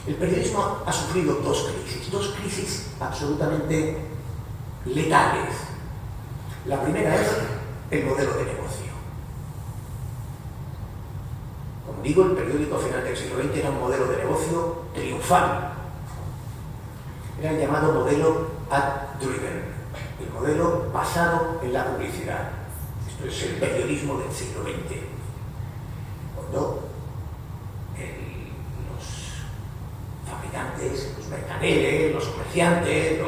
El periodismo ha sufrido dos crisis absolutamente letales. La primera es el modelo de negocio. Como digo, el periódico a final del siglo XX era un modelo de negocio triunfal. Era el llamado modelo ad-driven, el modelo basado en la publicidad. Esto es el periodismo del siglo XX. Cuando los fabricantes, los mercaderes, los comerciantes,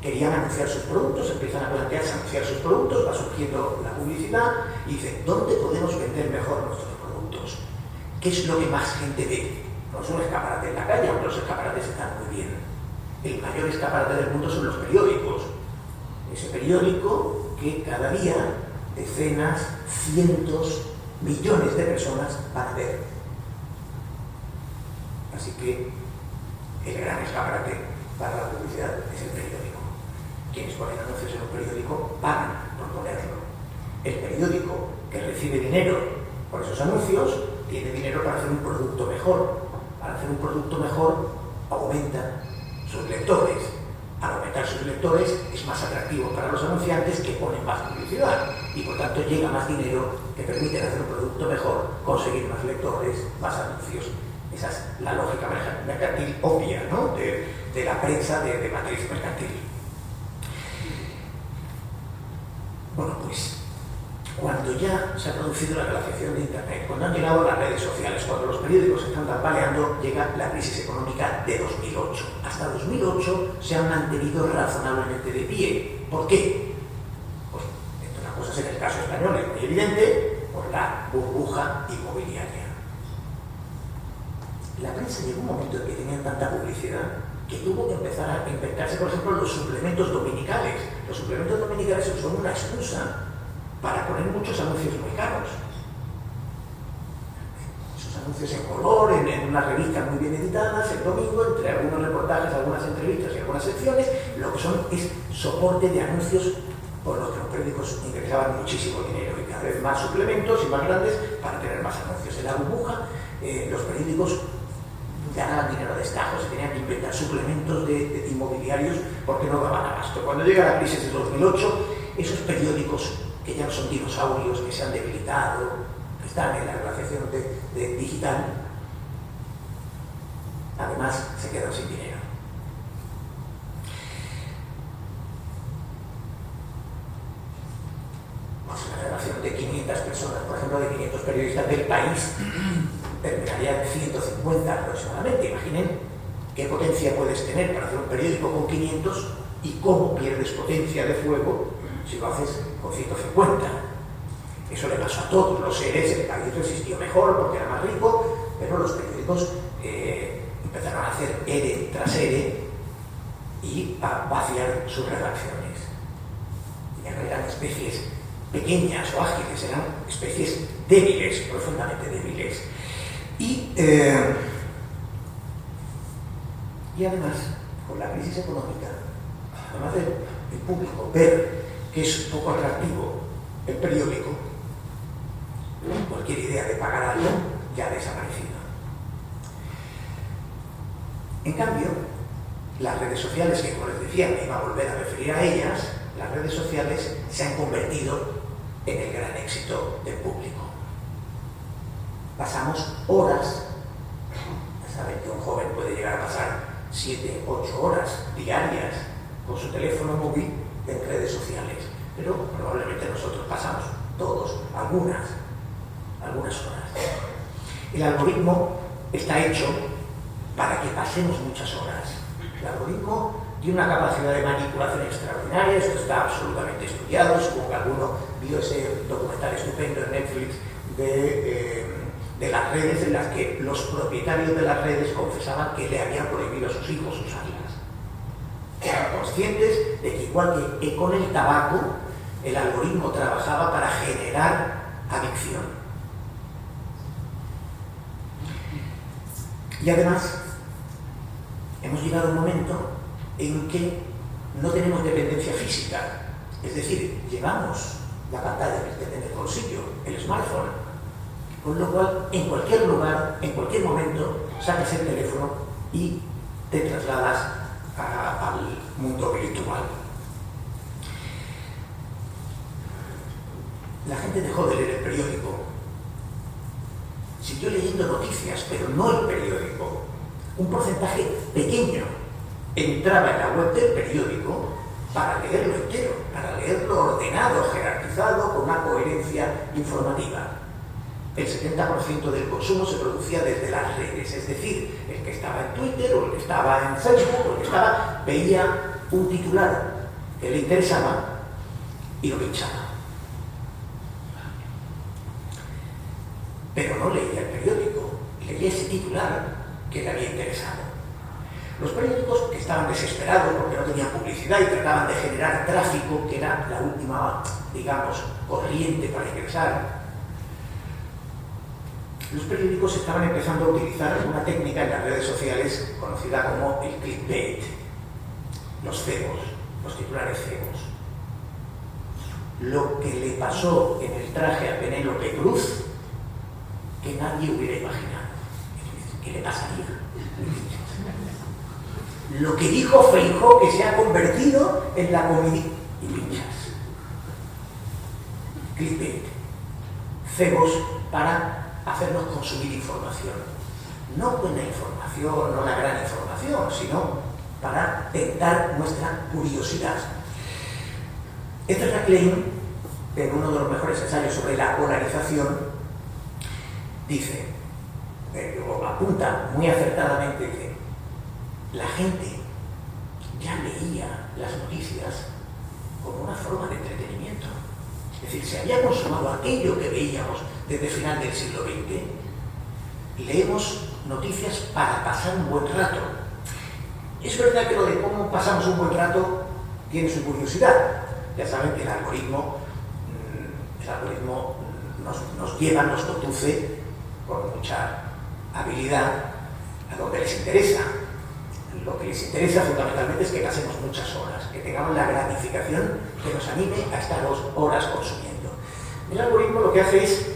querían anunciar sus productos, empiezan a plantearse anunciar sus productos, va surgiendo la publicidad y dicen, ¿dónde podemos vender mejor nuestros productos? ¿Qué es lo que más gente ve? No es un escaparate en la calle, aunque los escaparates están muy bien. El mayor escaparate del mundo son los periódicos. Ese periódico que cada día decenas, cientos, millones de personas van a ver. Así que el gran escaparate para la publicidad es el periódico. Quienes ponen anuncios en un periódico pagan por ponerlo. El periódico que recibe dinero por esos anuncios tiene dinero para hacer un producto mejor. Para hacer un producto mejor aumenta sus lectores. Al aumentar sus lectores es más atractivo para los anunciantes, que ponen más publicidad y por tanto llega más dinero, que permiten hacer un producto mejor, conseguir más lectores, más anuncios. Esa es la lógica mercantil obvia, ¿no?, de la prensa de matriz mercantil. Bueno, pues cuando ya se ha producido la glaciación de Internet, cuando han llegado las redes sociales, cuando los periódicos están tambaleando, llega la crisis económica de 2008. Hasta 2008 se han mantenido razonablemente de pie. ¿Por qué? Pues, entre otras cosas, en el caso español es muy evidente, por la burbuja inmobiliaria. La prensa llegó un momento en que tenían tanta publicidad que tuvo que empezar a inventarse, por ejemplo, los suplementos dominicales. Los suplementos dominicales son una excusa para poner muchos anuncios muy caros. Esos anuncios en color, en unas revistas muy bien editadas, el domingo, entre algunos reportajes, algunas entrevistas y algunas secciones, lo que son es soporte de anuncios por los que los periódicos ingresaban muchísimo dinero, y cada vez más suplementos y más grandes para tener más anuncios. En la burbuja, los periódicos ganaban dinero a destajo, se tenían que inventar suplementos de inmobiliarios porque no daban abasto. Cuando llega la crisis de 2008, esos periódicos que ya no son dinosaurios, que se han debilitado, que están en la glaciación de digital, además se quedan sin dinero. Pues una relación de 500 personas, por ejemplo, de 500 periodistas del país, terminaría en 150 aproximadamente. Imaginen qué potencia puedes tener para hacer un periódico con 500 y cómo pierdes potencia de fuego si lo haces con 150. Eso le pasó a todos los seres. El país resistió mejor porque era más rico, pero los periódicos empezaron a hacer ERE tras ERE y a vaciar sus redacciones. Ya no eran especies pequeñas o ágiles, eran especies débiles, profundamente débiles. Y además, con la crisis económica, además del público ver que es poco atractivo el periódico, cualquier idea de pagar algo ya ha desaparecido. En cambio, las redes sociales, que como les decía me iba a volver a referir a ellas, las redes sociales se han convertido en el gran éxito del público. Pasamos horas, ya saben que un joven puede llegar a pasar 7, 8 horas diarias con su teléfono móvil en redes sociales, pero probablemente nosotros pasamos todos algunas horas. El algoritmo está hecho para que pasemos muchas horas. El algoritmo tiene una capacidad de manipulación extraordinaria, esto está absolutamente estudiado. Supongo que alguno vio ese documental estupendo en Netflix de las redes, en las que los propietarios de las redes confesaban que le habían prohibido a sus hijos usarlas. Eran conscientes de que igual que con el tabaco, el algoritmo trabajaba para generar adicción. Y además, hemos llegado a un momento en que no tenemos dependencia física, es decir, llevamos la pantalla que tiene en el bolsillo, el smartphone, con lo cual en cualquier lugar, en cualquier momento, sacas el teléfono y te trasladas al mundo virtual. La gente dejó de leer el periódico, siguió leyendo noticias, pero no el periódico. Un porcentaje pequeño entraba en la web del periódico para leerlo entero, para leerlo ordenado, jerarquizado, con una coherencia informativa. El 70% del consumo se producía desde las redes, es decir, el que estaba en Twitter o el que estaba en Facebook o el que estaba, veía un titular que le interesaba y lo pinchaba. Pero no leía el periódico, leía ese titular que le había interesado. Los periódicos, que estaban desesperados porque no tenían publicidad y trataban de generar tráfico, que era la última, digamos, corriente para ingresar, los periódicos estaban empezando a utilizar una técnica en las redes sociales conocida como el clickbait, los cebos, los titulares cebos. Lo que le pasó en el traje a Penélope Cruz, que nadie hubiera imaginado. ¿Qué le pasaría? lo que dijo Feijóo, que se ha convertido en la comedia y pinchas. Clickbait. Cebos para hacernos consumir información. No buena información, no la gran información, sino para tentar nuestra curiosidad. Esther McLean, en uno de los mejores ensayos sobre la polarización, dice, o apunta muy acertadamente que la gente ya leía las noticias como una forma de entretenimiento. Es decir, se había consumado aquello que veíamos desde el final del siglo XX. Leemos noticias para pasar un buen rato. Es verdad que lo de cómo pasamos un buen rato tiene su curiosidad. Ya saben que el algoritmo nos lleva, nos conduce con mucha habilidad a donde les interesa. Lo que les interesa fundamentalmente es que pasemos muchas horas, que tengamos la gratificación que nos anime a estar horas consumiendo. El algoritmo lo que hace es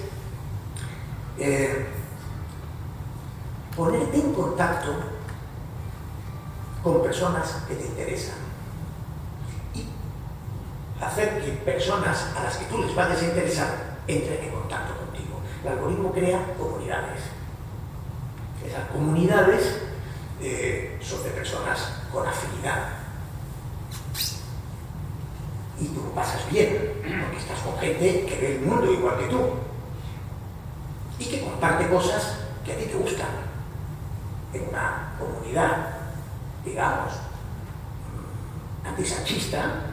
ponerte en contacto con personas que te interesan y hacer que personas a las que tú les vayas a interesar entren en contacto contigo. El algoritmo crea comunidades. Esas comunidades son de personas con afinidad. Y tú lo pasas bien, porque estás con gente que ve el mundo igual que tú y que comparte cosas que a ti te gustan. En una comunidad, digamos, antisanchista,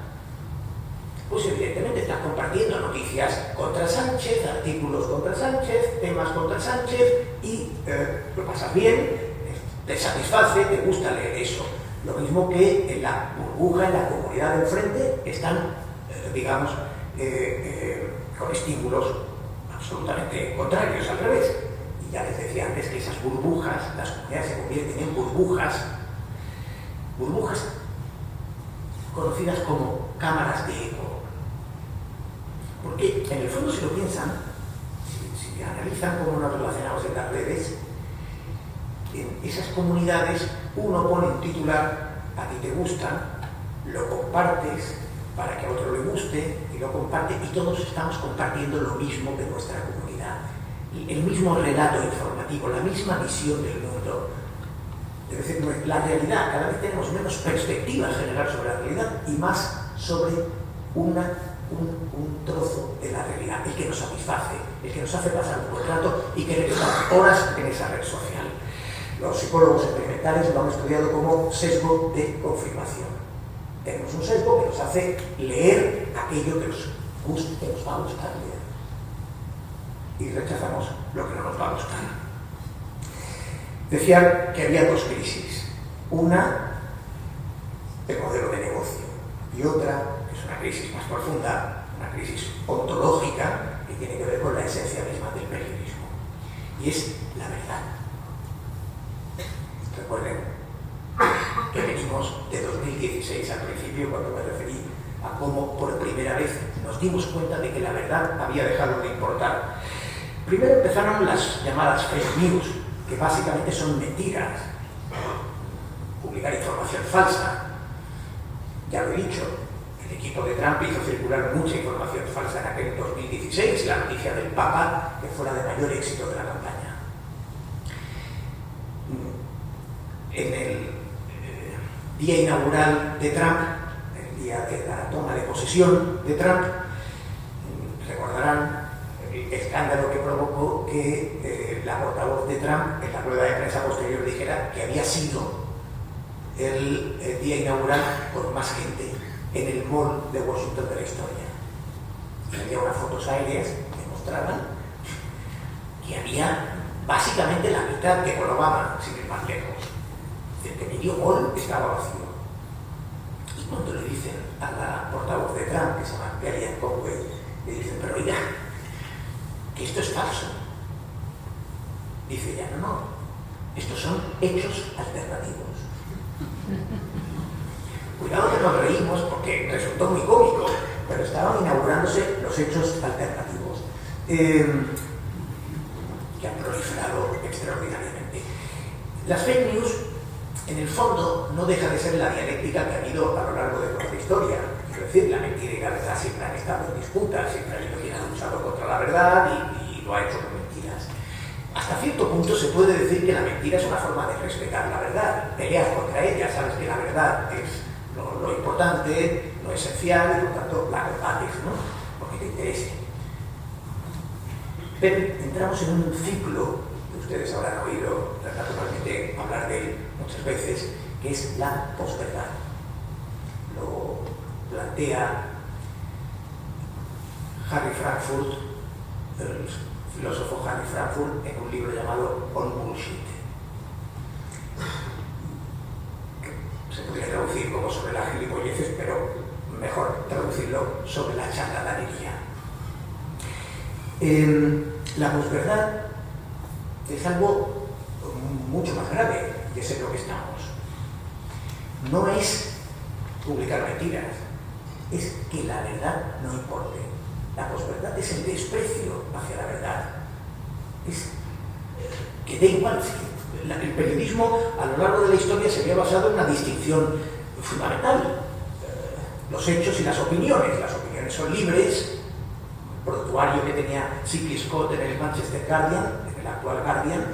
pues evidentemente estás compartiendo noticias contra Sánchez, artículos contra Sánchez, temas contra Sánchez y lo pasas bien, te satisface, te gusta leer eso. Lo mismo que en la burbuja, en la comunidad de enfrente, están, digamos, con estímulos absolutamente contrarios, al revés. Y ya les decía antes que esas burbujas, las comunidades se convierten en burbujas conocidas como cámaras de eco. Porque en el fondo, si lo piensan, si analizan cómo nos relacionamos en las redes, en esas comunidades uno pone un titular, a ti te gusta, lo compartes para que a otro le guste y lo comparte y todos estamos compartiendo lo mismo que nuestra comunidad. El mismo relato informativo, la misma visión del mundo. Es decir, la realidad, cada vez tenemos menos perspectiva general sobre la realidad y más sobre un trozo de la realidad, el que nos satisface, el que nos hace pasar un buen rato y que le quedamos horas en esa red social. Los psicólogos experimentales lo han estudiado como sesgo de confirmación. Tenemos un sesgo que nos hace leer aquello que nos va a gustar leer. Y rechazamos lo que no nos va a gustar. Decía que había dos crisis. Una, el modelo de negocio. Y otra, que es una crisis más profunda, una crisis ontológica, que tiene que ver con la esencia misma del periodismo. Y es la verdad. Recuerden que venimos de 2016 al principio, cuando me referí a cómo por primera vez nos dimos cuenta de que la verdad había dejado de importar. Primero empezaron las llamadas fake news, que básicamente son mentiras, publicar información falsa. Ya lo he dicho, el equipo de Trump hizo circular mucha información falsa en aquel 2016, la noticia del Papa, que fue la de mayor éxito de la campaña. En el día inaugural de Trump, el día de la toma de posesión de Trump, recordarán el escándalo que provocó que la portavoz de Trump en la rueda de prensa posterior dijera que había sido el día inaugural con más gente en el mall de Washington de la historia. Y había unas fotos aéreas que mostraban que había básicamente la mitad de Colobama, sin ir más lejos. El que medio mall estaba vacío. Y cuando le dicen a la portavoz de Trump, que se llama Kellyanne Conway, le dicen, pero oiga, que esto es falso. Dice ella, no, estos son hechos alternativos. Cuidado que nos reímos porque resultó muy cómico, pero estaban inaugurándose los hechos alternativos, que han proliferado extraordinariamente. Las fake news en el fondo no deja de ser la dialéctica que ha habido a lo largo de toda la historia. Quiero decir, la mentira y la verdad siempre han estado en disputa, siempre ha habido quien ha luchado contra la verdad y lo ha hecho con mentiras. Hasta cierto punto se puede decir que la mentira es una forma de respetar la verdad. Peleas contra ella, sabes que la verdad es lo importante, lo esencial, y por tanto la combates, ¿no? Porque te interese. Pero entramos en un ciclo, que ustedes habrán oído naturalmente hablar de él muchas veces, que es la posverdad. Lo plantea Harry Frankfurt, el filósofo Harry Frankfurt, en un libro llamado On Bullshit. Se podría traducir como sobre las gilipolleces, pero mejor traducirlo sobre la charlatanería. La posverdad es algo mucho más grave, y es en lo que estamos. No es publicar mentiras, es que la verdad no importe. La posverdad es el desprecio hacia la verdad. Es que da igual. El periodismo a lo largo de la historia se había basado en una distinción fundamental. Los hechos y las opiniones. Las opiniones son libres. El prontuario que tenía C.P. Scott en el Manchester Guardian, en el actual Guardian,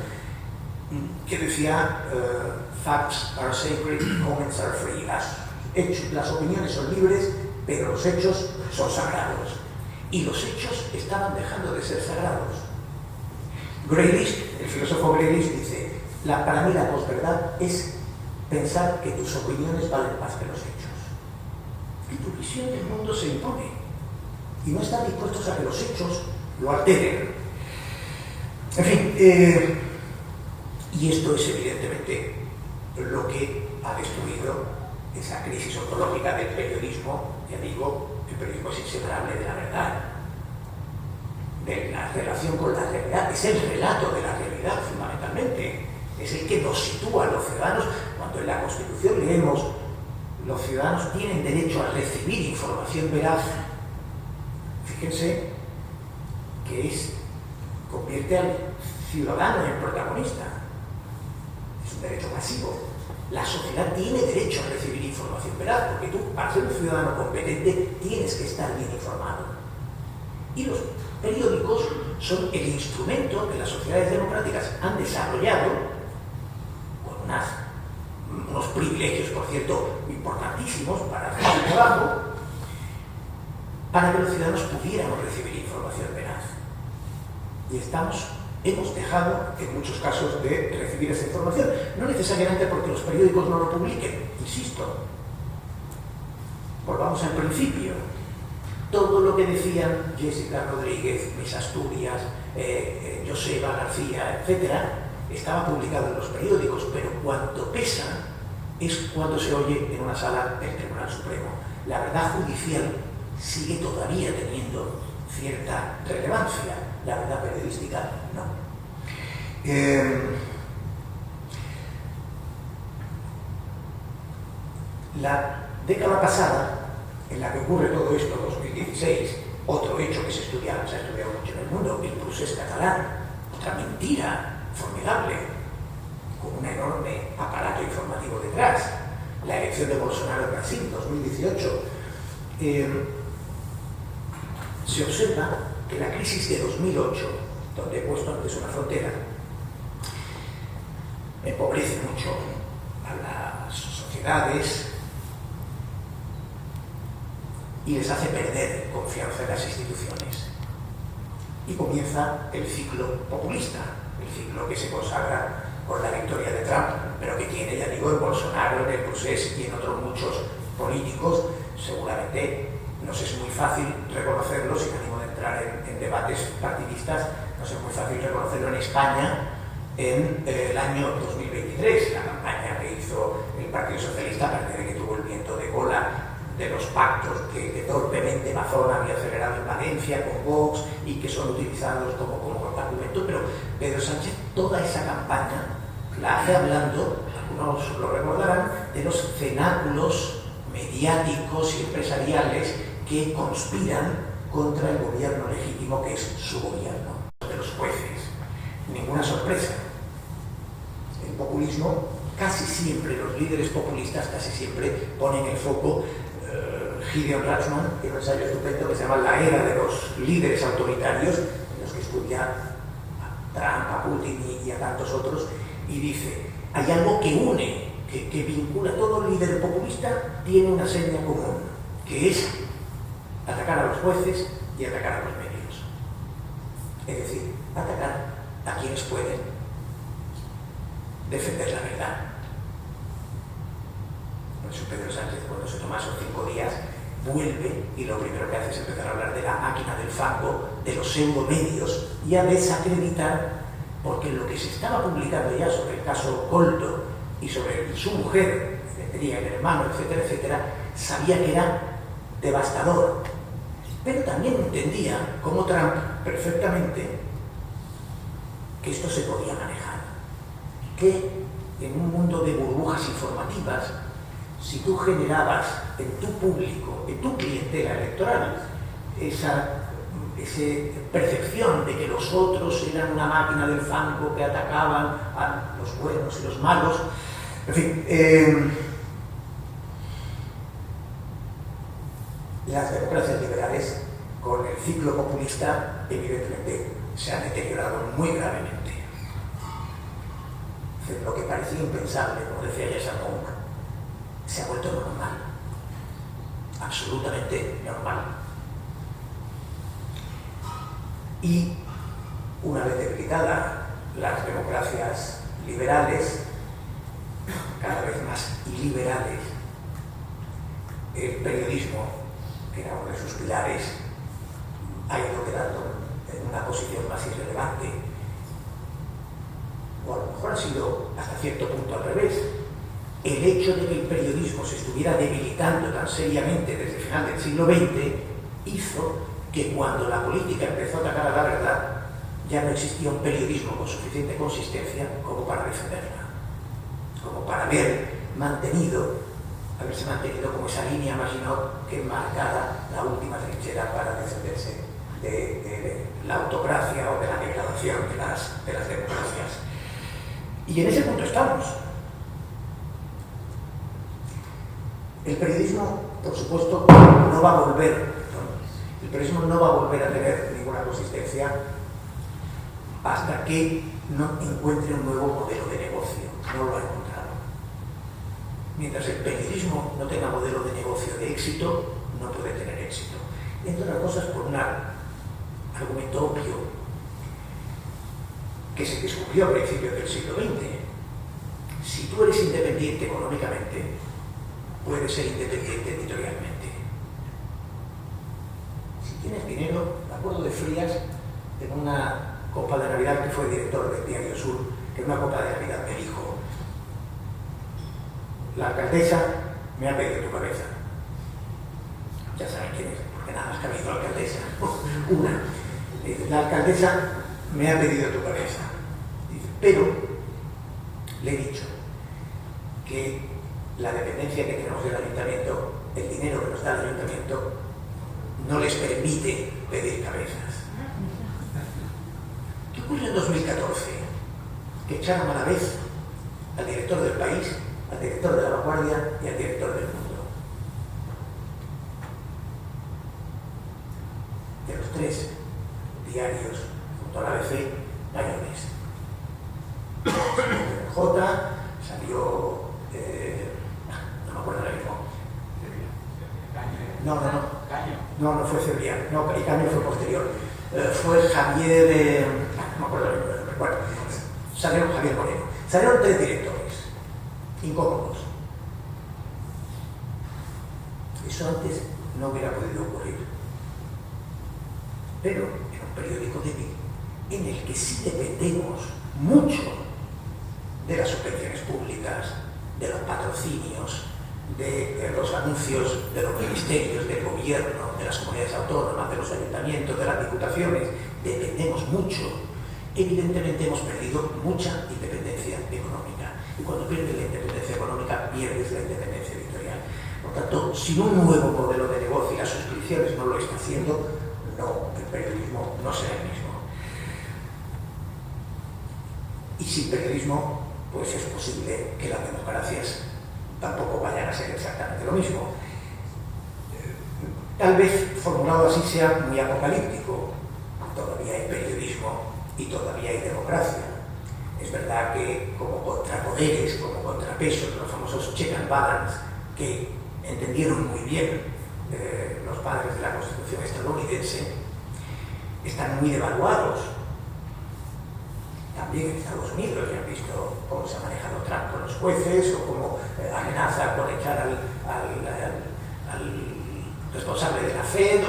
que decía facts are sacred, comments are free. Las opiniones son libres, pero los hechos son sagrados. Y los hechos estaban dejando de ser sagrados. Grealish, el filósofo Grealish, dice: para mí la posverdad es pensar que tus opiniones valen más que los hechos. Y tu visión del mundo se impone. Y no están dispuestos a que los hechos lo alteren. En fin, y esto es evidentemente lo que ha destruido esa crisis ontológica del periodismo. Ya digo, el periodismo es inseparable de la verdad, de la relación con la realidad. Es el relato de la realidad, fundamentalmente. Es el que nos sitúa a los ciudadanos. Cuando en la Constitución leemos los ciudadanos tienen derecho a recibir información veraz, fíjense que convierte al ciudadano en protagonista. Es un derecho pasivo. La sociedad tiene derecho a recibir información veraz, porque tú, para ser un ciudadano competente, tienes que estar bien informado. Y los periódicos son el instrumento que las sociedades democráticas han desarrollado, con unos privilegios, por cierto, importantísimos para hacer su trabajo, para que los ciudadanos pudiéramos recibir información veraz. Y hemos dejado, en muchos casos, de recibir esa información. No necesariamente porque los periódicos no lo publiquen, insisto. Volvamos al principio. Todo lo que decían Jessica Rodríguez, Miss Asturias, Joseba García, etc., estaba publicado en los periódicos, pero cuanto pesa es cuando se oye en una sala del Tribunal Supremo. La verdad judicial sigue todavía teniendo cierta relevancia, la verdad periodística no. La década pasada, en la que ocurre todo esto, 2016, otro hecho que se ha estudiado mucho en el mundo, el procés catalán, otra mentira formidable, con un enorme aparato informativo detrás, la elección de Bolsonaro en Brasil, 2018, se observa que la crisis de 2008, donde he puesto antes una frontera, empobrece mucho a las sociedades y les hace perder confianza en las instituciones. Y comienza el ciclo populista, el ciclo que se consagra con la victoria de Trump, pero que tiene, ya digo, en Bolsonaro, en el Procés y en otros muchos políticos. Seguramente nos es muy fácil reconocerlo, sin ánimo de entrar en debates partidistas, nos es muy fácil reconocerlo en España en el año 2023, la campaña que hizo el Partido Socialista, a partir de que tuvo el viento de cola de los pactos que torpemente Mazón había acelerado en Valencia con Vox y que son utilizados como argumento, pero Pedro Sánchez toda esa campaña la hace hablando, algunos lo recordarán, de los cenáculos mediáticos y empresariales que conspiran contra el gobierno legítimo que es su gobierno, de los jueces. Ninguna sorpresa. El populismo casi siempre los líderes populistas casi siempre ponen el foco. Gideon Rachman tiene un ensayo estupendo que se llama La era de los líderes autoritarios, en los que estudia a Trump, a Putin y a tantos otros, y dice, hay algo que une, que vincula a todo líder populista, tiene una seña común, que es atacar a los jueces y atacar a los medios. Es decir, atacar a quienes pueden defender la verdad. Por eso Pedro Sánchez, cuando se toma esos 5 días, vuelve y lo primero que hace es empezar a hablar de la máquina del fango, de los pseudomedios, y a desacreditar, porque lo que se estaba publicando ya sobre el caso Koldo y sobre su mujer, el hermano, etcétera, etcétera, sabía que era devastador. Pero también entendía, como Trump, perfectamente, que esto se podía manejar. Que en un mundo de burbujas informativas, si tú generabas en tu público, en tu clientela electoral, esa percepción de que los otros eran una máquina del fango que atacaban a los buenos y los malos, en fin, las democracias liberales con el ciclo populista evidentemente se han deteriorado muy gravemente. Lo que parecía impensable, como decía Yasha Monk, se ha vuelto normal, absolutamente normal. Y una vez debilitadas las democracias liberales, cada vez más iliberales, el periodismo, que era uno de sus pilares, ha ido quedando en una posición más irrelevante, o a lo mejor ha sido hasta cierto punto al revés. El hecho de que el periodismo se estuviera debilitando tan seriamente desde el final del siglo XX hizo que cuando la política empezó a atacar a la verdad ya no existía un periodismo con suficiente consistencia como para defenderla, como para haberse mantenido como esa línea Maginot que marcara la última trinchera para defenderse de la autocracia o de la degradación de las democracias. Y en ese punto estamos. El periodismo, por supuesto, no va a volver a tener ninguna consistencia hasta que no encuentre un nuevo modelo de negocio. No lo ha encontrado. Mientras el periodismo no tenga modelo de negocio de éxito, no puede tener éxito. Entre otras cosas, por un argumento obvio que se descubrió a principios del siglo XX. Si tú eres independiente económicamente, puedes ser independiente editorialmente. Si tienes dinero, me acuerdo de Frías, en una copa de Navidad, que fue director del Diario Sur, que en una copa de Navidad me dijo: la alcaldesa me ha pedido tu cabeza. Ya saben quién es, porque nada más que ha pedido la alcaldesa. La alcaldesa me ha pedido tu cabeza. Pero le he dicho que la dependencia que tenemos del ayuntamiento, el dinero que nos da el ayuntamiento, no les permite pedir cabezas. ¿Qué ocurrió en 2014? Que echaron a la vez al director del País, al director de La Vanguardia y al director del Mundo. De los 3 diarios, junto a la ABC, mayores. J salió, no me acuerdo ahora mismo. No fue Cebrián, no, y Caño fue posterior. Fue Javier, no me acuerdo ahora mismo. Bueno, salieron Javier Moreno. Salieron 3 directores, incómodos. Eso antes no hubiera podido ocurrir. Pero en un periódico débil, en el que sí dependemos mucho de las subvenciones públicas, de los patrocinios, de los anuncios de los ministerios, del gobierno, de las comunidades autónomas, de los ayuntamientos, de las diputaciones, dependemos mucho. Evidentemente hemos perdido mucha independencia económica. Y cuando pierdes la independencia económica, pierdes la independencia editorial. Por tanto, sin un nuevo modelo de negocio y las suscripciones no lo está haciendo, no, el periodismo no será el mismo. Y sin periodismo pues es posible que las democracias tampoco vayan a ser exactamente lo mismo. Tal vez formulado así sea muy apocalíptico. Todavía hay periodismo y todavía hay democracia. Es verdad que como contrapoderes, como contrapesos, los famosos check and balance, que entendieron muy bien los padres de la Constitución estadounidense, están muy devaluados. También en Estados Unidos ya han visto cómo se ha manejado Trump con los jueces o cómo amenaza con echar al responsable de la Fed.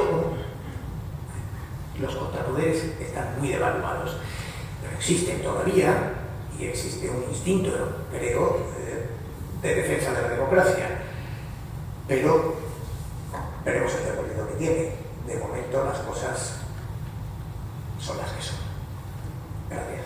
Los contrapoderes están muy devaluados, pero existen todavía y existe un instinto, creo, de defensa de la democracia, pero veremos el recorrido que tiene. De momento las cosas son las que son. Gracias.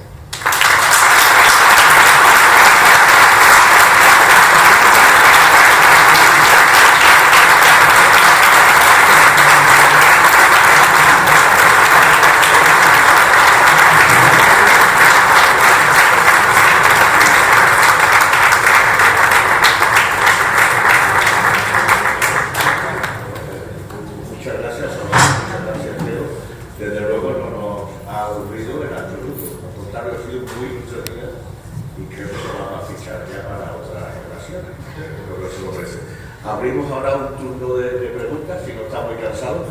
Abrimos ahora un turno de preguntas, si no está muy cansado.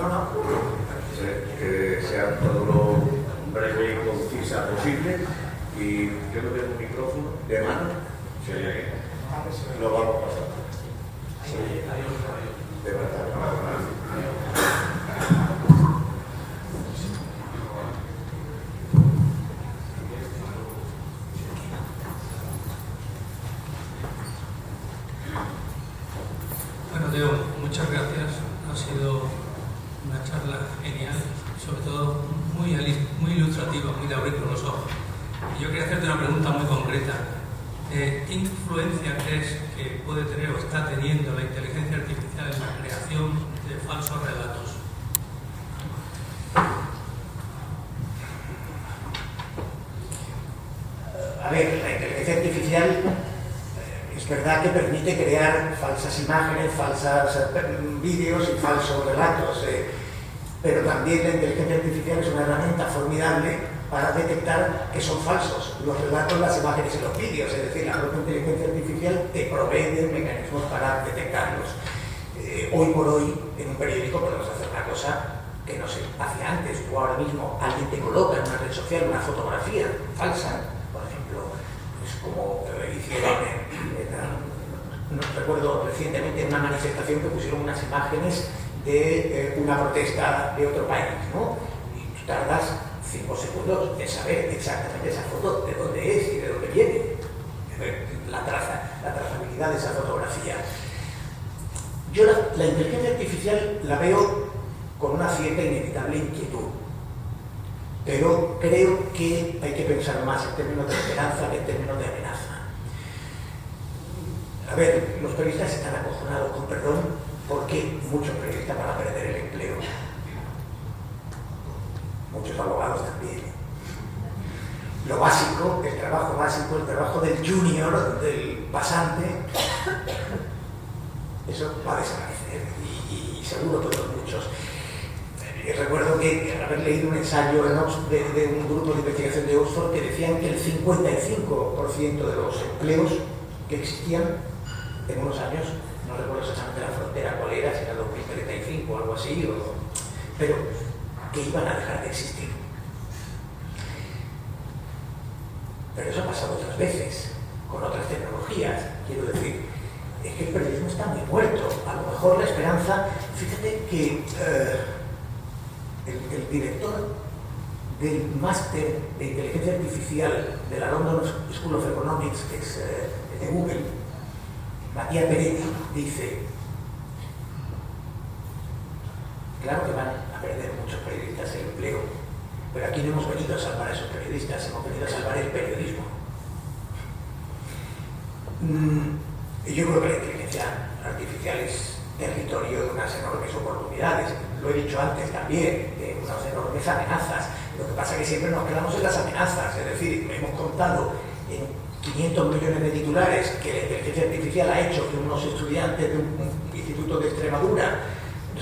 Que sea todo lo breve y concisa posible. Y yo no tengo un micrófono de mano. Lo vamos a pasar. De verdad.
Muchas gracias, ha sido una charla genial, sobre todo muy ilustrativa, muy de abrir los ojos. Y yo quería hacerte una pregunta muy concreta. ¿Qué influencia crees que puede tener o está teniendo la inteligencia artificial en la creación de falsos relatos?
A ver, la inteligencia artificial es verdad que permite crear falsas imágenes, falsos vídeos y falsos relatos, pero también la inteligencia artificial es una herramienta formidable para detectar que son falsos los relatos, las imágenes y los vídeos. Es decir, la propia inteligencia artificial te provee de mecanismos para detectarlos. Hoy por hoy, en un periódico podemos hacer una cosa que no se hacía antes. Tú ahora mismo alguien te coloca en una red social una fotografía falsa, por ejemplo, es como hicieron no recuerdo recientemente en una manifestación que pusieron unas imágenes de una protesta de otro país, ¿no? Y tú tardas 5 segundos en saber exactamente esa foto de dónde es y de dónde viene, la trazabilidad de esa fotografía. Yo la inteligencia artificial la veo con una cierta inevitable inquietud, pero creo que hay que pensar más en términos de esperanza que en términos de amenaza. A ver, los periodistas están acojonados, con perdón, porque muchos periodistas van a perder el empleo. Muchos abogados también. Lo básico, el trabajo básico, el trabajo del junior, del pasante, eso va a desaparecer y seguro que muchos. Recuerdo que haber leído un ensayo de un grupo de investigación de Oxford que decían que el 55% de los empleos que existían en unos años, no recuerdo exactamente la frontera cuál era, si era 2035 o algo así, pero que iban a dejar de existir. Pero eso ha pasado otras veces, con otras tecnologías. Quiero decir, es que el periodismo está muy muerto. A lo mejor la esperanza, fíjate que el director del máster de inteligencia artificial de la London School of Economics, que es de Google, Matías Peretti, dice: claro que van a perder muchos periodistas el empleo, pero aquí no hemos venido a salvar a esos periodistas, hemos venido a salvar el periodismo. Yo creo que la inteligencia artificial es territorio de unas enormes oportunidades. Lo he dicho antes también, de unas enormes amenazas. Lo que pasa es que siempre nos quedamos en las amenazas, es decir, hemos contado en 500 millones de titulares que la inteligencia artificial ha hecho que unos estudiantes de un instituto de Extremadura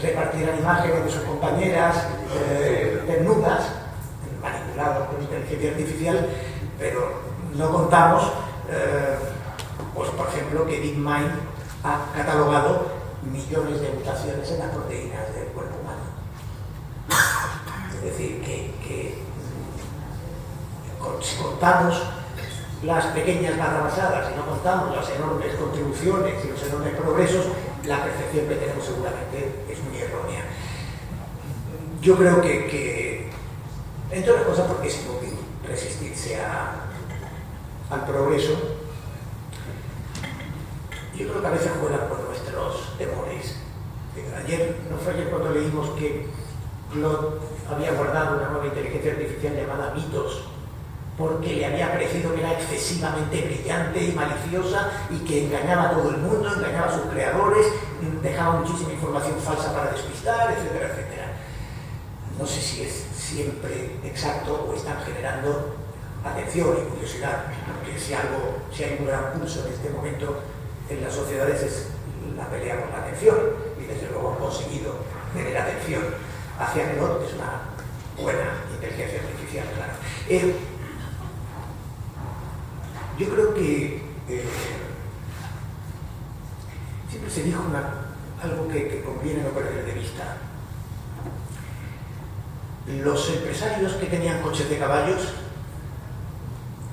repartieran imágenes de sus compañeras desnudas, manipuladas por inteligencia artificial, pero no contamos, pues por ejemplo, que DeepMind ha catalogado millones de mutaciones en las proteínas del cuerpo humano. Es decir, si contamos las pequeñas barrabasadas y no contamos las enormes contribuciones y los enormes progresos, la percepción que tenemos seguramente es muy errónea. Yo creo que entre otras cosas, porque es inútil resistirse al progreso. Yo creo que a veces juegan con nuestros temores. Ayer, no fue ayer cuando leímos que Claude había guardado una nueva inteligencia artificial llamada Mitos, porque le había parecido que era excesivamente brillante y maliciosa y que engañaba a todo el mundo, engañaba a sus creadores, dejaba muchísima información falsa para despistar, etcétera, etcétera. No sé si es siempre exacto o están generando atención y curiosidad, porque si hay un gran pulso en este momento en las sociedades es la pelea por la atención, y desde luego han conseguido tener atención hacia Claude, que es una buena inteligencia artificial, claro. Yo creo que siempre se dijo algo que conviene no perder de vista. Los empresarios que tenían coches de caballos,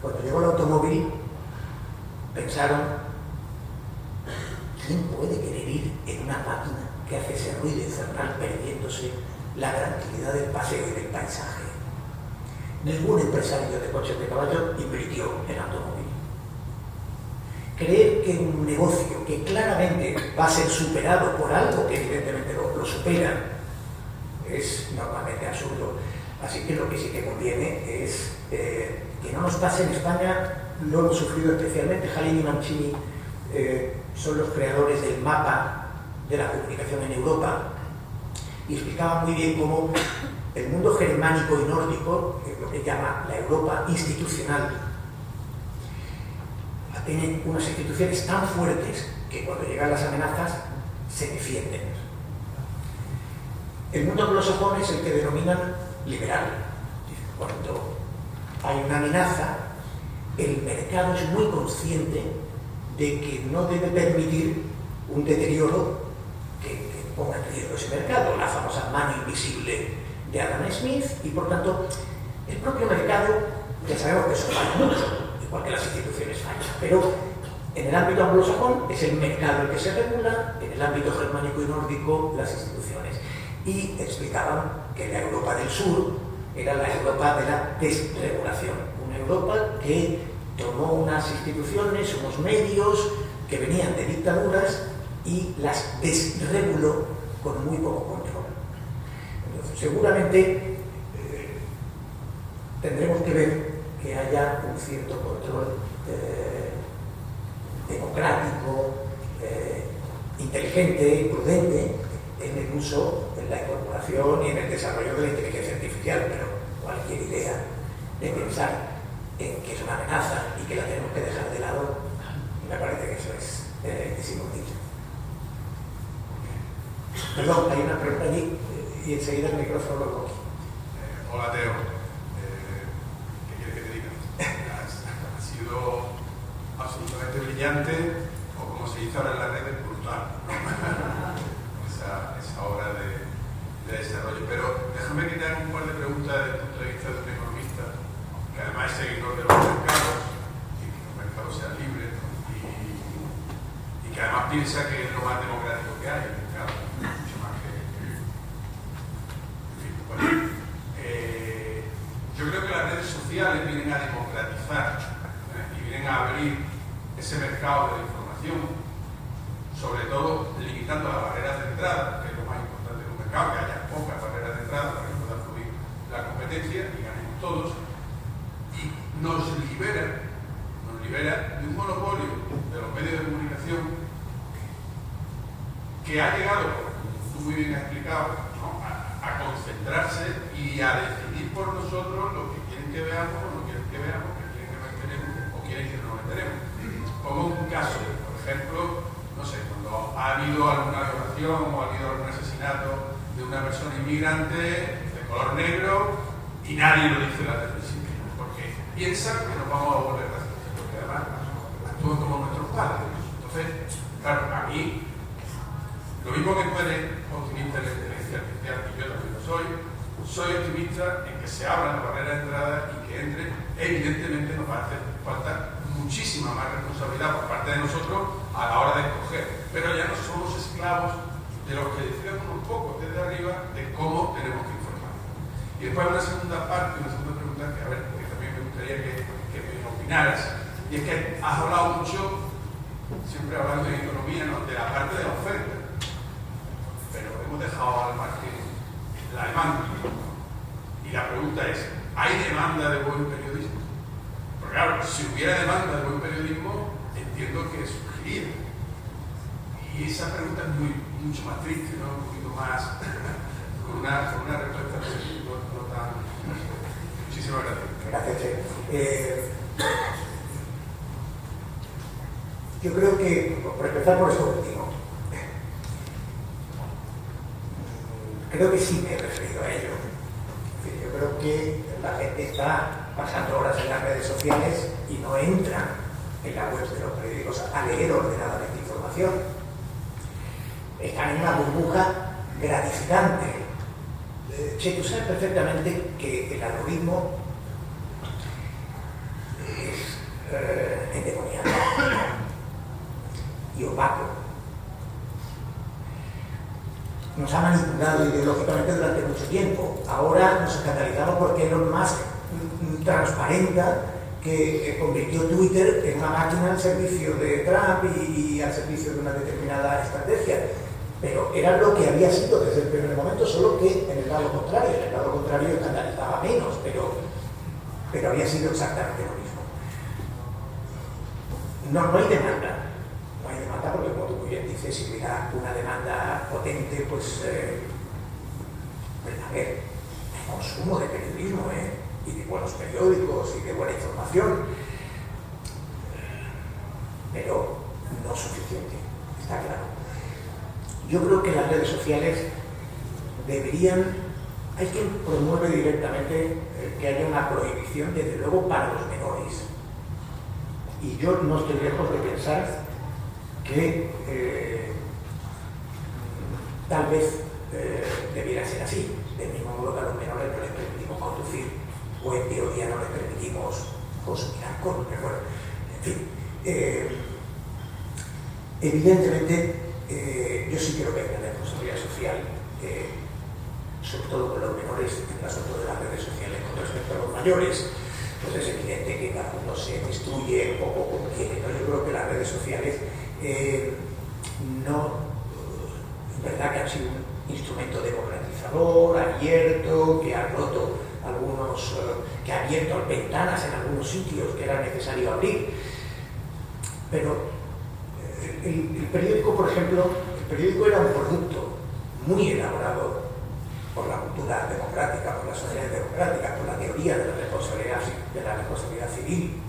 cuando llegó el automóvil, pensaron: ¿quién puede querer ir en una máquina que hace ese ruido infernal perdiéndose la tranquilidad del paseo y del paisaje? Ningún empresario de coches de caballo invirtió en automóvil. Creer que un negocio que claramente va a ser superado por algo que evidentemente lo supera es normalmente absurdo. Así que lo que sí que conviene es que no nos pase en España. Lo hemos sufrido especialmente. Jalín y Mancini son los creadores del mapa de la comunicación en Europa y explicaban muy bien cómo el mundo germánico y nórdico, que es lo que llama la Europa institucional, tienen unas instituciones tan fuertes que cuando llegan las amenazas se defienden. El mundo anglosajón es el que denominan liberal. Cuando hay una amenaza, el mercado es muy consciente de que no debe permitir un deterioro que ponga en riesgo ese mercado, la famosa mano invisible de Adam Smith, y por tanto el propio mercado, ya sabemos que eso falla mucho, igual que las instituciones fallan, pero en el ámbito anglosajón es el mercado el que se regula, en el ámbito germánico y nórdico las instituciones. Y explicaban que la Europa del Sur era la Europa de la desregulación, una Europa que tomó unas instituciones, unos medios que venían de dictaduras y las desreguló con muy poco control. Entonces, seguramente tendremos que ver que haya un cierto control democrático, inteligente, prudente en el uso, en la incorporación y en el desarrollo de la inteligencia artificial, pero cualquier idea de pensar en que es una amenaza y que la tenemos que dejar de lado, me parece que eso es inútil. Perdón, hay una pregunta allí y enseguida el micrófono lo coge.
Hola, Teo. ¿Qué quieres que te diga? Ha sido absolutamente brillante, o como se dice ahora en la red, brutal, ¿no? esa obra de desarrollo. Pero déjame que te haga un par de preguntas desde el punto de vista de un economista, que además es seguidor de los mercados, y que los mercados sean libres, ¿no? y que además piensa que es lo más democrático que hay, el mercado, mucho más que... En fin, bueno. Yo creo que las redes sociales vienen a democratizar y vienen a abrir ese mercado de la información, sobre todo limitando las barreras de entrada, que es lo más importante en un mercado, que haya pocas barreras de entrada para que pueda fluir la competencia y ganemos todos, y nos libera de un monopolio de los medios de comunicación que ha llegado, como tú muy bien has explicado, ¿no? a concentrarse y a decidir por nosotros lo que quieren que veamos o no quieren que veamos, que quieren que nos enteremos o quieren que no nos enteremos. Como un caso, por ejemplo, no sé, cuando ha habido alguna violación o ha habido algún asesinato de una persona inmigrante de color negro y nadie lo dice en la televisión, porque piensan que nos vamos a volver racistas, porque además actúan como nuestros padres. Entonces, claro, a mí, lo mismo que tú eres optimista en la inteligencia artificial, y yo también lo soy optimista en que se abran las barreras de entrada y que entre. Evidentemente nos va a hacer falta muchísima más responsabilidad por parte de nosotros a la hora de escoger, pero ya no somos esclavos de los que deciden un poco desde arriba de cómo tenemos que informar. Y después una segunda parte, una segunda pregunta que, a ver, que también me gustaría que me opinaras, y es que has hablado mucho, siempre hablando de economía, ¿no?, de la parte de la oferta, pero hemos dejado al margen la demanda. Y la pregunta es, ¿hay demanda de buen periodismo? Porque claro, si hubiera demanda de buen periodismo, entiendo que surgiría. Y esa pregunta es mucho más triste, ¿no? Un poquito más, con una respuesta no tan... Muchísimas gracias.
Gracias. Yo creo que, por empezar por eso último, creo que sí me he referido a ello. Yo creo que la gente está pasando horas en las redes sociales y no entran en la web de los periódicos a leer ordenadamente información. Están en una burbuja gratificante. Che, tú sabes perfectamente que el algoritmo es endemoniado y opaco. Nos ha manipulado ideológicamente durante mucho tiempo. Ahora nos escandalizamos porque Elon Musk transparenta que convirtió Twitter en una máquina al servicio de Trump y al servicio de una determinada estrategia. Pero era lo que había sido desde el primer momento, solo que en el lado contrario. En el lado contrario escandalizaba menos, pero había sido exactamente lo mismo. No hay demanda. No hay demanda porque, como tú muy bien dices, si hubiera una demanda potente, pues a ver, hay consumo de periodismo, y de buenos periódicos y de buena información, pero no suficiente, está claro. Yo creo que las redes sociales hay que promover directamente que haya una prohibición, desde luego, para los menores. Y yo no estoy lejos de pensar que tal vez debiera ser así, del mismo modo que a los menores no les permitimos conducir o en teoría no les permitimos consumir alcohol, pero bueno, en fin. Evidentemente, yo sí creo que hay una responsabilidad social, sobre todo con los menores, en el asunto de las redes sociales con respecto a los mayores. Pues es evidente que cada uno se destruye un poco como quiere, ¿no? Yo creo que las redes sociales es verdad que han sido un instrumento democratizador, abierto, que ha roto que ha abierto ventanas en algunos sitios que era necesario abrir. Pero el periódico, por ejemplo, era un producto muy elaborado por la cultura democrática, por las sociedades democráticas, por la teoría de la responsabilidad civil.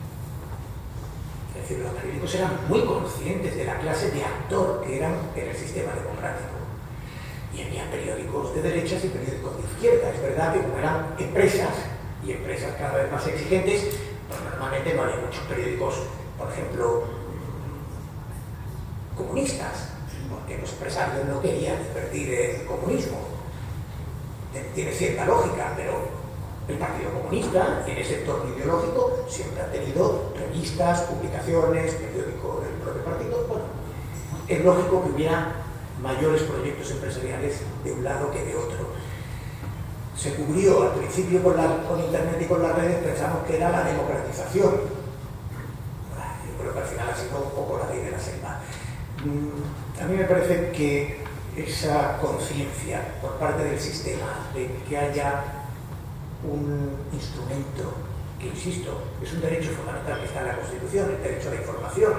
Es decir, los periódicos eran muy conscientes de la clase de actor que eran en el sistema democrático. Y había periódicos de derechas y periódicos de izquierda. Es verdad que como eran empresas, y empresas cada vez más exigentes, pues normalmente no había muchos periódicos, por ejemplo, comunistas, porque los empresarios no querían invertir en comunismo. Tiene cierta lógica, pero el Partido Comunista, en ese entorno ideológico, siempre ha tenido revistas, publicaciones, periódicos del propio partido. Bueno, es lógico que hubiera mayores proyectos empresariales de un lado que de otro. Se cubrió al principio con Internet y con las redes, pensamos que era la democratización. Yo creo que al final ha sido un poco la ley de la selva. A mí me parece que esa conciencia por parte del sistema de que haya un instrumento que, insisto, es un derecho fundamental que está en la Constitución, el derecho a la información.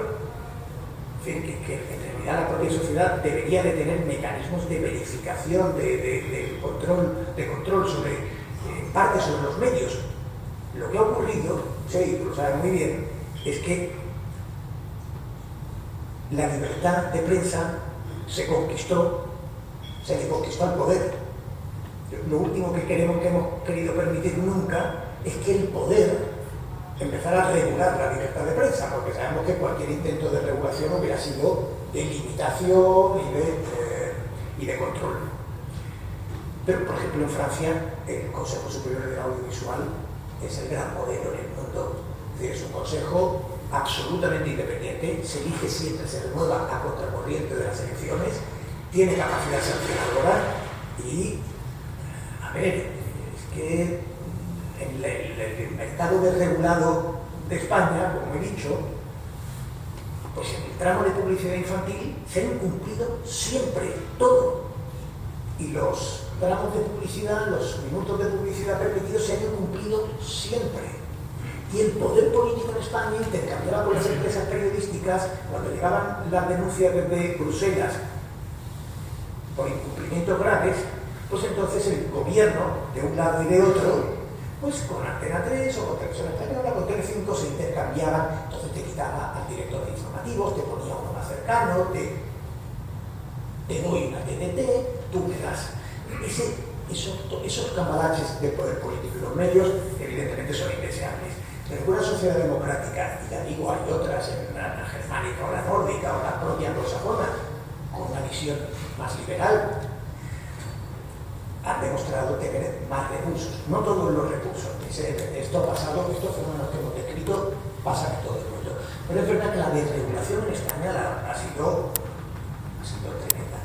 Es decir, que en realidad la propia sociedad debería de tener mecanismos de verificación, de control sobre, en parte sobre los medios. Lo que ha ocurrido, sí, tú lo sabes muy bien, es que la libertad de prensa se le conquistó al poder. Lo último que hemos querido permitir nunca es que el poder empezara a regular la libertad de prensa, porque sabemos que cualquier intento de regulación hubiera sido de limitación y de control. Pero, por ejemplo, en Francia, el Consejo Superior del Audiovisual es el gran modelo en el mundo. Es decir, es un consejo absolutamente independiente, se elige siempre, se renueva a contracorriente de las elecciones, tiene capacidad sancionadora y, a ver, es que el mercado desregulado de España, como he dicho, pues en el tramo de publicidad infantil se han incumplido siempre todo. Y los tramos de publicidad, los minutos de publicidad permitidos se han incumplido siempre. Y el poder político en España intercambiaba con las empresas periodísticas cuando llegaban las denuncias desde Bruselas por incumplimientos graves, pues entonces el gobierno de un lado y de otro, pues con Antena 3 o con Televisión Española, con Telecinco se intercambiaban, entonces te quitaba al director de informativos, te ponía uno más cercano, te doy una TDT, tú me das. Esos cambalaches del poder político y los medios evidentemente son indeseables. Pero en una sociedad democrática, y ya digo, hay otras en la germánica o la nórdica o la propia anglosajona, con una visión más liberal, han demostrado tener más recursos, no todos los recursos. Esto ha pasado, estos fenómenos que hemos descrito pasan en todo el mundo. Pero es verdad que la desregulación en España ha sido tremenda.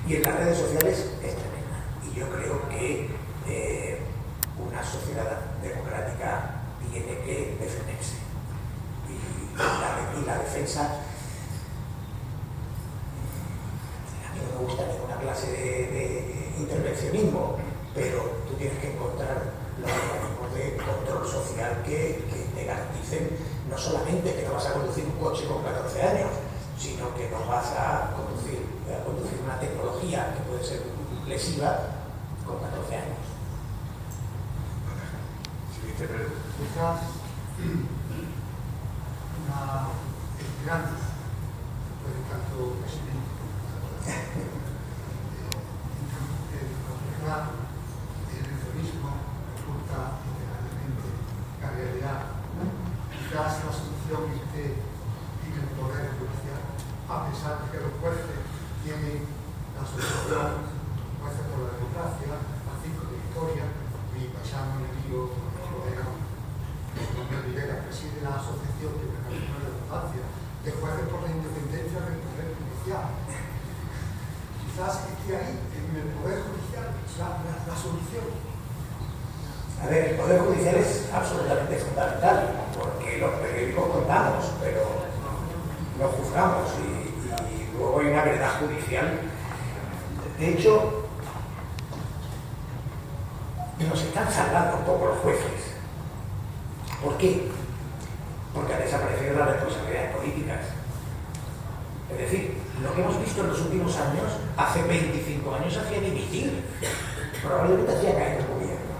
Y en las redes sociales es tremenda. Y yo creo que una sociedad democrática tiene que defenderse. Y la defensa, a mí no me gusta ninguna clase de intervencionismo, pero tú tienes que encontrar los organismos de control social que te garanticen no solamente que no vas a conducir un coche con 14 años, sino que no vas a conducir una tecnología que puede ser lesiva con 14 años.
Quizás una esperanza puede tanto el eufemismo resulta integralmente la realidad. Quizás la solución esté en el poder judicial, a pesar de que los jueces tienen la solución, jueces por la democracia, las 5 de Victoria, mi paisano enemigo, mi colega Manuel Rivera, preside la asociación que recalcula la redundancia de jueces por la independencia del poder judicial. Quizás esté ahí, en el poder judicial, la solución.
A ver, el poder judicial es absolutamente fundamental, porque los periódicos contamos, pero no juzgamos y luego hay una verdad judicial. De hecho, nos están salvando un poco los jueces. ¿Por qué? Porque han desaparecido las responsabilidades políticas. Es decir, lo que hemos visto en los últimos años, hace 25 años hacía dimitir, probablemente hacía caer el gobierno.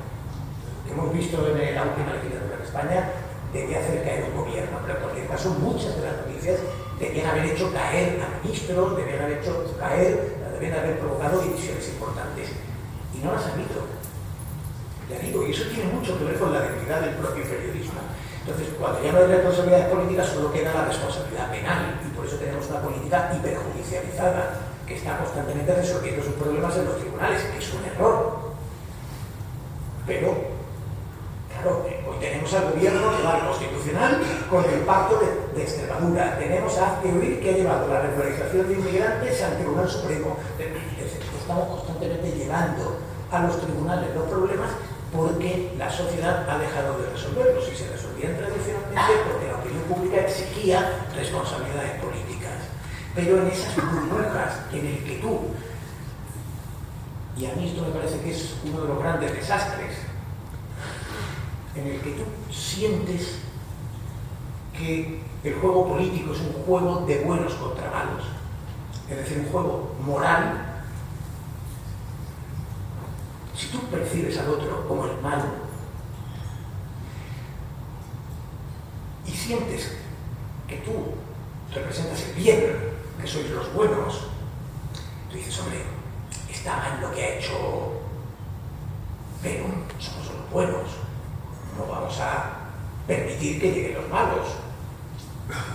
Lo que hemos visto en la última legislatura en España debía hacer caer un gobierno, pero en cualquier caso muchas de las noticias debían haber hecho caer a ministros, debían haber provocado divisiones importantes. Y no las han habido. Ya digo, y eso tiene mucho que ver con la dignidad del propio periodismo. Entonces, cuando ya no hay responsabilidades políticas, solo queda la responsabilidad penal, y por eso tenemos una política hiperjudicializada, que está constantemente resolviendo sus problemas en los tribunales, que es un error. Pero, claro, hoy tenemos al gobierno que va al Constitucional con el Pacto de Extremadura, tenemos a Teorir que ha llevado la regularización de inmigrantes al Tribunal Supremo. Estamos constantemente llevando a los tribunales los problemas porque la sociedad ha dejado de resolverlos y se resolvían tradicionalmente porque la opinión pública exigía responsabilidades políticas. Pero en esas burbujas en el que tú, y a mí esto me parece que es uno de los grandes desastres, en el que tú sientes que el juego político es un juego de buenos contra malos, es decir, un juego moral. Si tú percibes al otro como el malo y sientes que tú representas el bien que sois los buenos, tú dices, hombre, está mal lo que ha hecho Perón, somos los buenos, no vamos a permitir que lleguen los malos.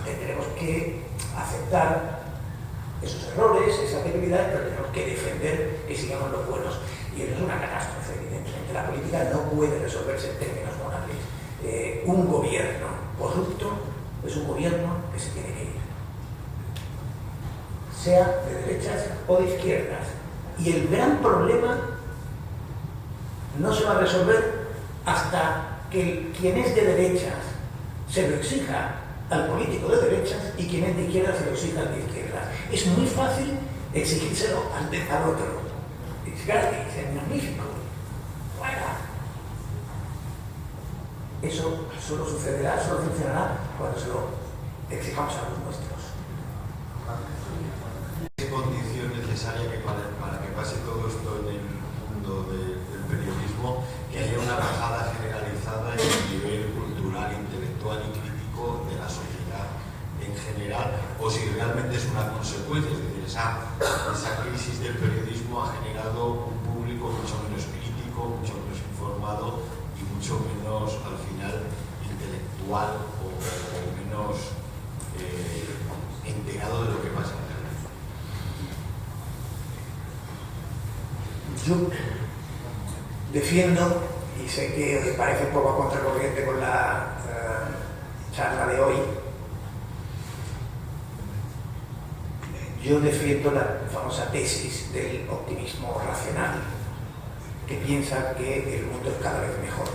Tendremos que aceptar esos errores, esa debilidad, pero tenemos que defender que sigamos los buenos. Y eso es una catástrofe, evidentemente. La política no puede resolverse en términos morales. Un gobierno corrupto es un gobierno que se tiene que ir, sea de derechas o de izquierdas. Y el gran problema no se va a resolver hasta que quien es de derechas se lo exija al político de derechas y quien es de izquierdas se lo exija al de izquierdas. Es muy fácil exigírselo al otro. Es gratis, es magnífico. Fuera. Eso solo sucederá, solo funcionará cuando se lo exijamos a los nuestros.
¿Qué condición necesaria que para que pase todo esto en el mundo del periodismo, que haya una bajada generalizada en el nivel cultural, intelectual y crítico de la sociedad en general, o si realmente es una consecuencia? Es decir, esa crisis del periodismo ha generado un público mucho menos crítico, mucho menos informado y mucho menos, al final, intelectual o menos enterado de lo que pasa en el mundo.
Yo defiendo, y sé que os parece un poco a contracorriente con la charla de hoy, yo defiendo la famosa tesis del optimismo racional, que piensa que el mundo es cada vez mejor.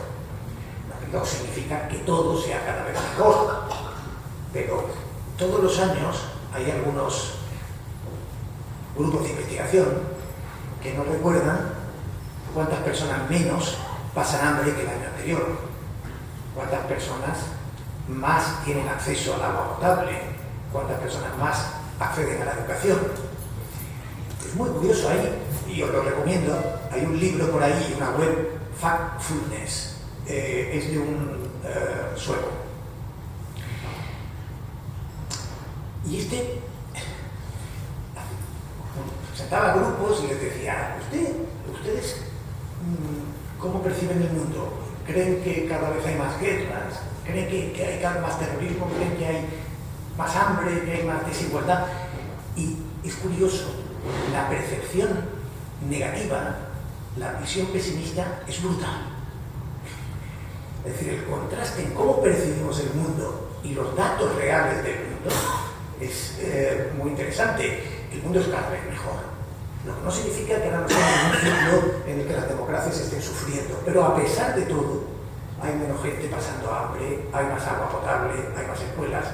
No significa que todo sea cada vez mejor, pero todos los años hay algunos grupos de investigación que nos recuerdan cuántas personas menos pasan hambre que el año anterior, cuántas personas más tienen acceso al agua potable, cuántas personas más acceden a la educación. Es muy curioso ahí, y os lo recomiendo, hay un libro por ahí, una web, Factfulness, es de un sueco. Y sentaba a grupos y les decía, ¿ustedes cómo perciben el mundo? ¿Creen que cada vez hay más guerras? ¿Creen que hay cada vez más terrorismo? ¿Creen que hay más hambre? ¿Que hay más desigualdad? Y es curioso, la percepción negativa, la visión pesimista es brutal. Es decir, el contraste en cómo percibimos el mundo y los datos reales del mundo es muy interesante. El mundo es cada vez mejor. Lo que no significa que ahora no estemos en un ciclo en el que las democracias estén sufriendo. Pero a pesar de todo, hay menos gente pasando hambre, hay más agua potable, hay más escuelas.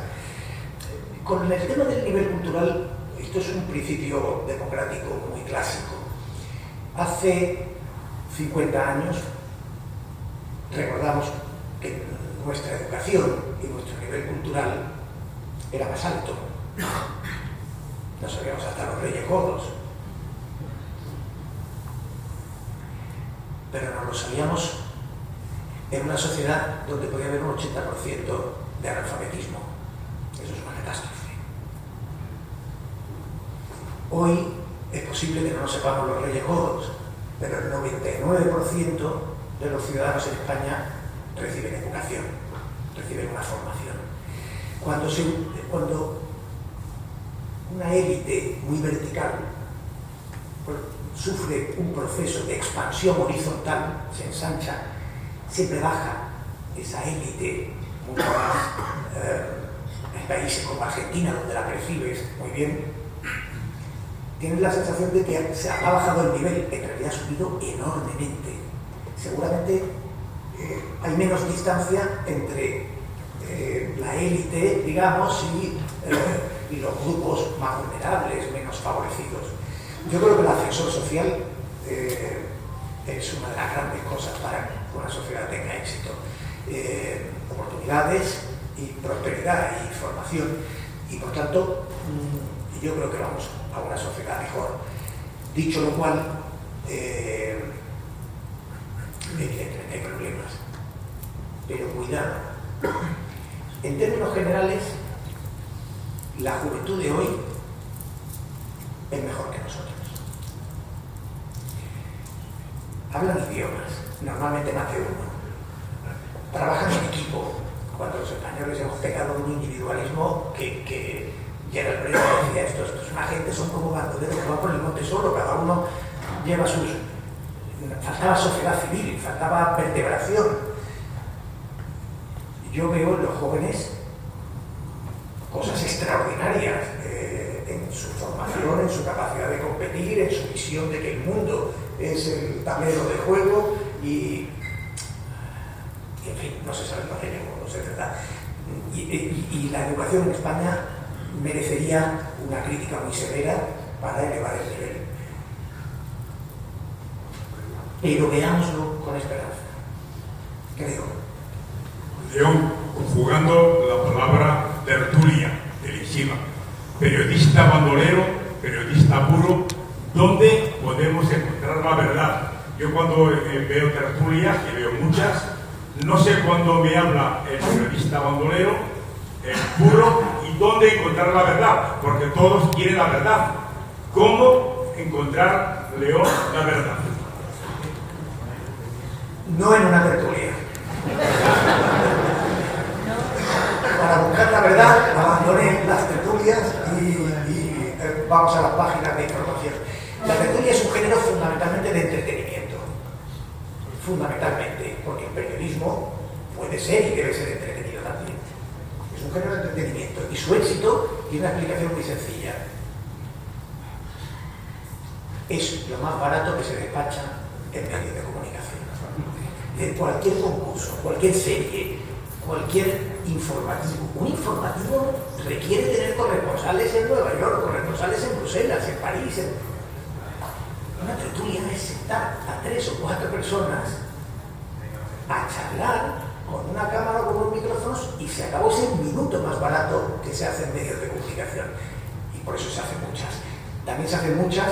Con el tema del nivel cultural, esto es un principio democrático muy clásico. Hace 50 años recordamos que nuestra educación y nuestro nivel cultural era más alto. No sabíamos hasta los Reyes Godos. Pero no lo sabíamos en una sociedad donde podía haber un 80% de analfabetismo. Eso es una catástrofe. Hoy es posible que no lo sepamos los Reyes Godos, pero el 99% de los ciudadanos en España reciben educación, reciben una formación. Cuando una élite muy vertical sufre un proceso de expansión horizontal, se ensancha, siempre baja esa élite mucho más en países como Argentina, donde la percibes muy bien. Tienes la sensación de que se ha bajado el nivel, en realidad ha subido enormemente. Seguramente hay menos distancia entre la élite, digamos, y los grupos más vulnerables, menos favorecidos. Yo creo que el ascensor social es una de las grandes cosas para que una sociedad tenga éxito. Oportunidades y prosperidad y formación. Y por tanto, yo creo que vamos a una sociedad mejor. Dicho lo cual, evidentemente hay problemas. Pero cuidado. En términos generales, la juventud de hoy es mejor que nosotros. Hablan idiomas, normalmente más de uno. Trabajan en equipo, cuando los españoles hemos pegado un individualismo que llega el premio y decía, estos es una gente, son como bandoleros que van por el monte solo, cada uno lleva sus... Faltaba sociedad civil, faltaba vertebración. Yo veo en los jóvenes cosas extraordinarias en su formación, en su capacidad de competir, en su visión de que el mundo es el tablero de juego y en fin, no se sabe lo que no sé, ¿verdad? Y la educación en España merecería una crítica muy severa para elevar el nivel. Pero veámoslo con esperanza, creo.
León, conjugando la palabra tertulia, televisiva, periodista bandolero, periodista puro, ¿dónde podemos encontrar la verdad? Yo cuando veo tertulias, y veo muchas, no sé cuándo me habla el periodista bandolero, el puro, y dónde encontrar la verdad, porque todos quieren la verdad. ¿Cómo encontrar, León, la verdad?
No en una tertulia. Para buscar la verdad, abandoné las tertulias y vamos a las páginas de información. La tertulia es un género fundamentalmente de entretenimiento. Fundamentalmente, porque el periodismo puede ser y debe ser entretenido también. Es un género de entretenimiento y su éxito tiene una explicación muy sencilla. Es lo más barato que se despacha en medios de comunicación. De cualquier concurso, cualquier serie, cualquier informativo. Un informativo requiere tener corresponsales en Nueva York, corresponsales en Bruselas, en París. Una tertulia es sentar a 3 o 4 personas a charlar con una cámara o con unos micrófonos y se acabó ese minuto más barato que se hace en medios de comunicación. Y por eso se hacen muchas. También se hacen muchas.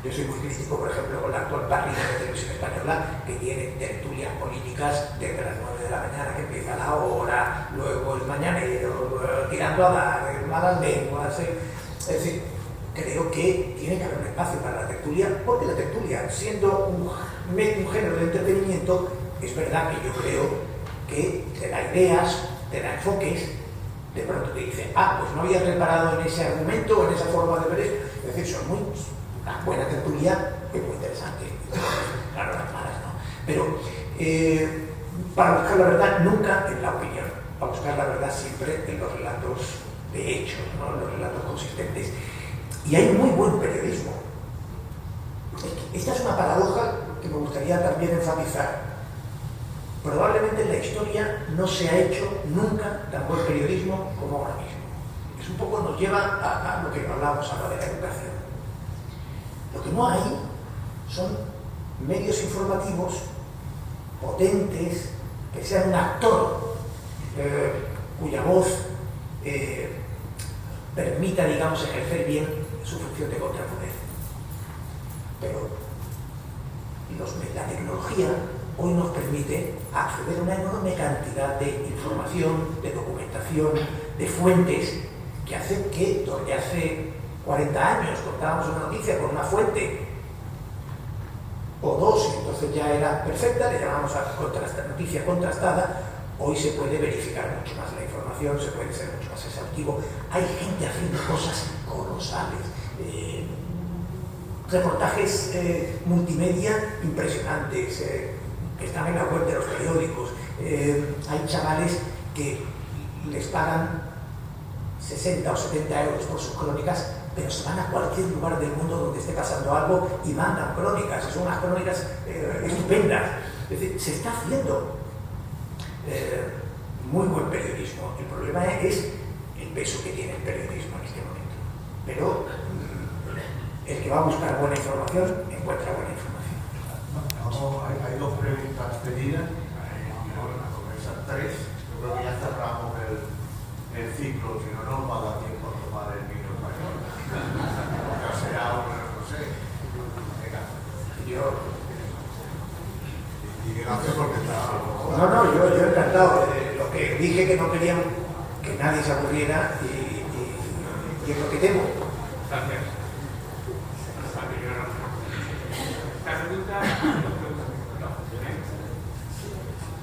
Yo soy muy crítico, por ejemplo, con la actual parrilla de Televisión Española, que tiene tertulias políticas desde las 9 de la mañana, que empieza la hora, luego el mañanero, tirando a dar, malas lenguas. Es decir, creo que tiene que haber un espacio para la tertulia, porque la tertulia, siendo un género de entretenimiento, es verdad que yo creo que te da ideas, te da enfoques, de pronto te dice, pues no había reparado en ese argumento o en esa forma de ver esto. Es decir, son muy... La buena tertulia es muy interesante, claro, las malas no. Pero para buscar la verdad nunca en la opinión, para buscar la verdad siempre en los relatos de hechos, ¿no? En los relatos consistentes. Y hay muy buen periodismo. Esta es una paradoja que me gustaría también enfatizar. Probablemente en la historia no se ha hecho nunca tan buen periodismo como ahora mismo. Es un poco nos lleva a lo que hablábamos ahora de la educación. Lo que no hay son medios informativos potentes, que sean un actor cuya voz permita, digamos, ejercer bien su función de contrapoder. Pero la tecnología hoy nos permite acceder a una enorme cantidad de información, de documentación, de fuentes, que hacen que donde hace 40 años contábamos una noticia con una fuente o dos, y entonces ya era perfecta, le llamamos a noticia contrastada. Hoy se puede verificar mucho más la información, se puede ser mucho más exhaustivo. Hay gente haciendo cosas colosales, reportajes multimedia impresionantes, que están en la web de los periódicos. Hay chavales que les pagan 60 o 70 euros por sus crónicas, pero se van a cualquier lugar del mundo donde esté pasando algo y mandan crónicas. Son unas crónicas estupendas. Es decir, se está haciendo muy buen periodismo. El problema es el peso que tiene el periodismo en este momento. Pero el que va a buscar buena información, encuentra buena información.
Hay dos preguntas pedidas. Con esas 3, yo creo que ya cerramos el ciclo, si no nos va a dar tiempo a tomar el vino español. O sea, no sé. Venga. Y gracias porque está...
No, yo encantado. Lo que dije que no querían que nadie se aburriera y es lo que temo.
Gracias.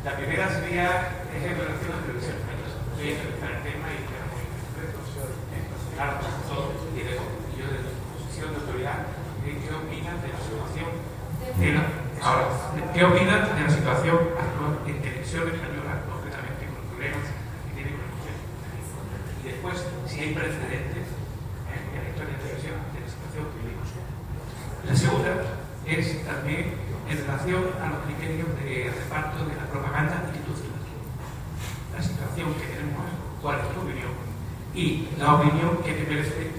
La primera sería en relación a la televisión española. Voy a analizar el tema y queda muy concreto. Claro, yo de mi posición de autoridad, ¿qué opinan de la situación ¿qué opinan de la situación actual en televisión española, concretamente con los problemas que tiene con el Consejo? Y después, si hay precedentes en la historia de televisión de la situación que vivimos. La segunda es también en relación a los criterios de reparto de la propaganda institucional. La situación que tenemos, cuál es tu opinión y la opinión que te merece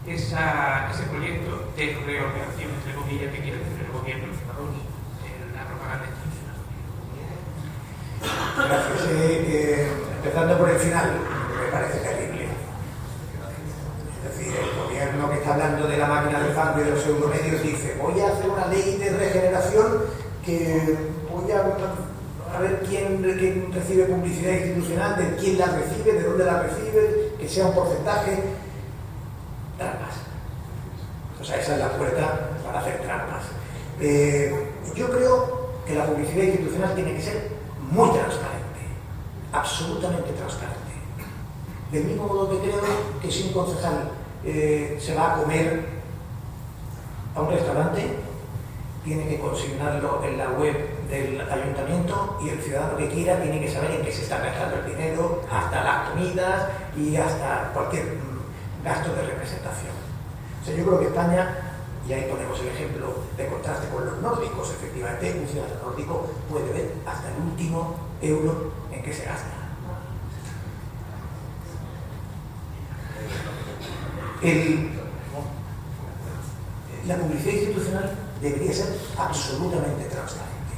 ese proyecto de reordenación, entre comillas, que quiere hacer el gobierno en la propaganda institucional.
Gracias. Empezando por el final, me parece terrible. Es decir, el gobierno que está hablando de la máquina del fango y de los pseudomedios dice: voy a hacer una ley de regeneración que voy a ver quién recibe publicidad institucional, de quién la recibe, de dónde la recibe, que sea un porcentaje. Trampas. O sea, esa es la puerta para hacer trampas. Yo creo que la publicidad institucional tiene que ser muy transparente, absolutamente transparente. Del mismo modo que creo que si un concejal se va a comer a un restaurante, tiene que consignarlo en la web del ayuntamiento y el ciudadano que quiera tiene que saber en qué se está gastando el dinero, hasta las comidas y hasta cualquier gasto de representación. O sea, yo creo que España, y ahí ponemos el ejemplo de contraste con los nórdicos, efectivamente, un ciudadano nórdico puede ver hasta el último euro en que se gasta. La publicidad institucional debería ser absolutamente transparente.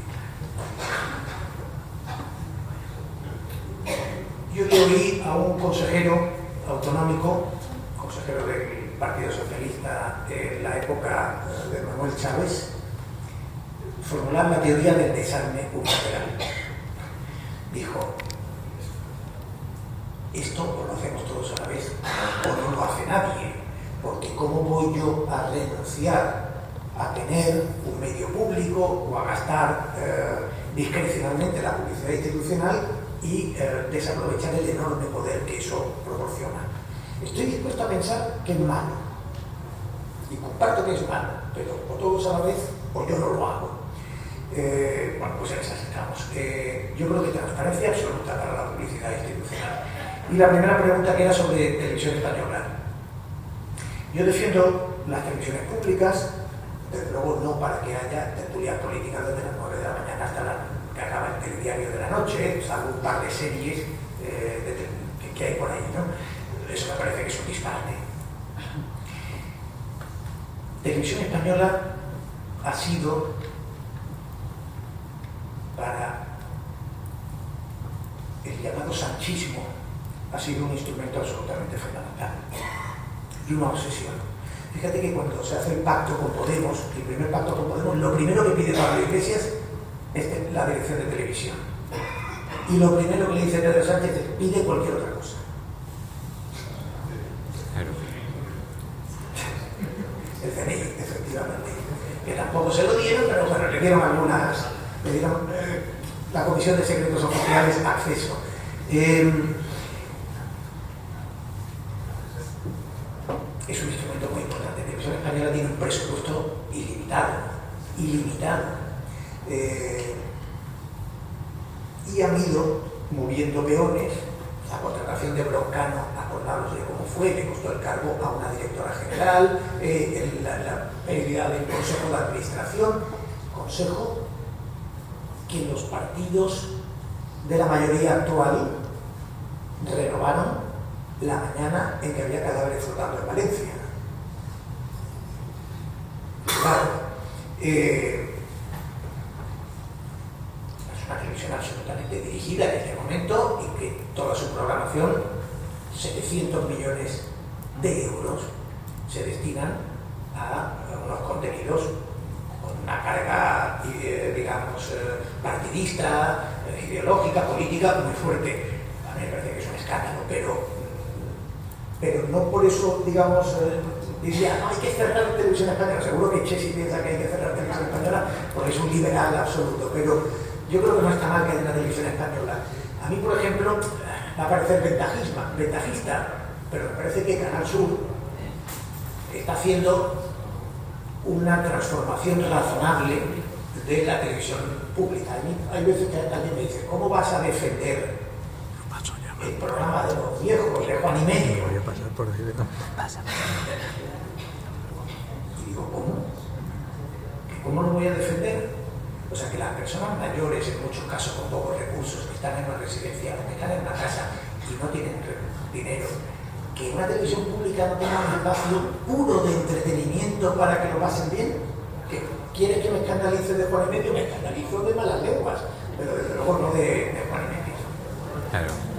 Yo le oí a un consejero autonómico, consejero del Partido Socialista en la época de Manuel Chávez, formular la teoría del desarme unilateral. Dijo: esto o lo hacemos todos a la vez o no lo hace nadie, porque ¿cómo voy yo a renunciar a tener un medio público o a gastar discrecionalmente la publicidad institucional y desaprovechar el enorme poder que eso proporciona? Estoy dispuesto a pensar que es malo, y comparto que es malo, pero o todos a la vez o yo no lo hago. Bueno, pues en esas estamos. Yo creo que transparencia absoluta para la publicidad institucional. Y la primera pregunta, que era sobre televisión española. Yo defiendo las televisiones públicas, desde luego no para que haya tertulias políticas desde las 9 de la mañana hasta que acaba el telediario de la noche, salvo un par de series que hay por ahí, ¿no? Eso me parece que es un disparate. Televisión española ha sido para el llamado sanchismo, ha sido un instrumento absolutamente fundamental y una obsesión. Fíjate que cuando se hace el pacto con Podemos, el primer pacto con Podemos, lo primero que pide Pablo Iglesias es la dirección de televisión. Y lo primero que le dice Pedro Sánchez es: pide cualquier otra cosa. El CNI, efectivamente. Que tampoco se lo dieron, pero bueno, le dieron algunas, le dieron la Comisión de Secretos Oficiales acceso. Es un instrumento muy importante. La televisión española tiene un presupuesto ilimitado. Y han ido moviendo peones. La contratación de Broncano, acordaros de cómo fue, le costó el cargo a una directora general, la pérdida del Consejo de Administración, consejo que los partidos de la mayoría actual renovaron la mañana en que había cadáveres flotando en Valencia. Claro, es una televisión absolutamente dirigida en este momento y que toda su programación, 700 millones de euros, se destinan a unos contenidos con una carga, digamos, partidista, ideológica, política muy fuerte. A mí me parece que es un escándalo, pero no por eso, digamos, diría: no, hay que cerrar la televisión española. Seguro que Chesi piensa que hay que cerrar la televisión española porque es un liberal absoluto, pero yo creo que no está mal que haya una televisión española. A mí, por ejemplo, va a parecer ventajista, pero me parece que Canal Sur está haciendo una transformación razonable de la televisión pública. Hay veces que alguien me dice, ¿cómo vas a defender el programa de los viejos, de Juan y Medio? Y digo, ¿cómo lo voy a defender? O sea, que las personas mayores, en muchos casos con pocos recursos, que están en una residencia o que están en una casa y no tienen dinero, que una televisión pública no tenga un espacio puro de entretenimiento para que lo pasen bien. ¿Que quieres que me escandalice de Juan y Medio? Me escandalizo de Malas Lenguas, pero desde luego no de Juan y Medio.
Claro.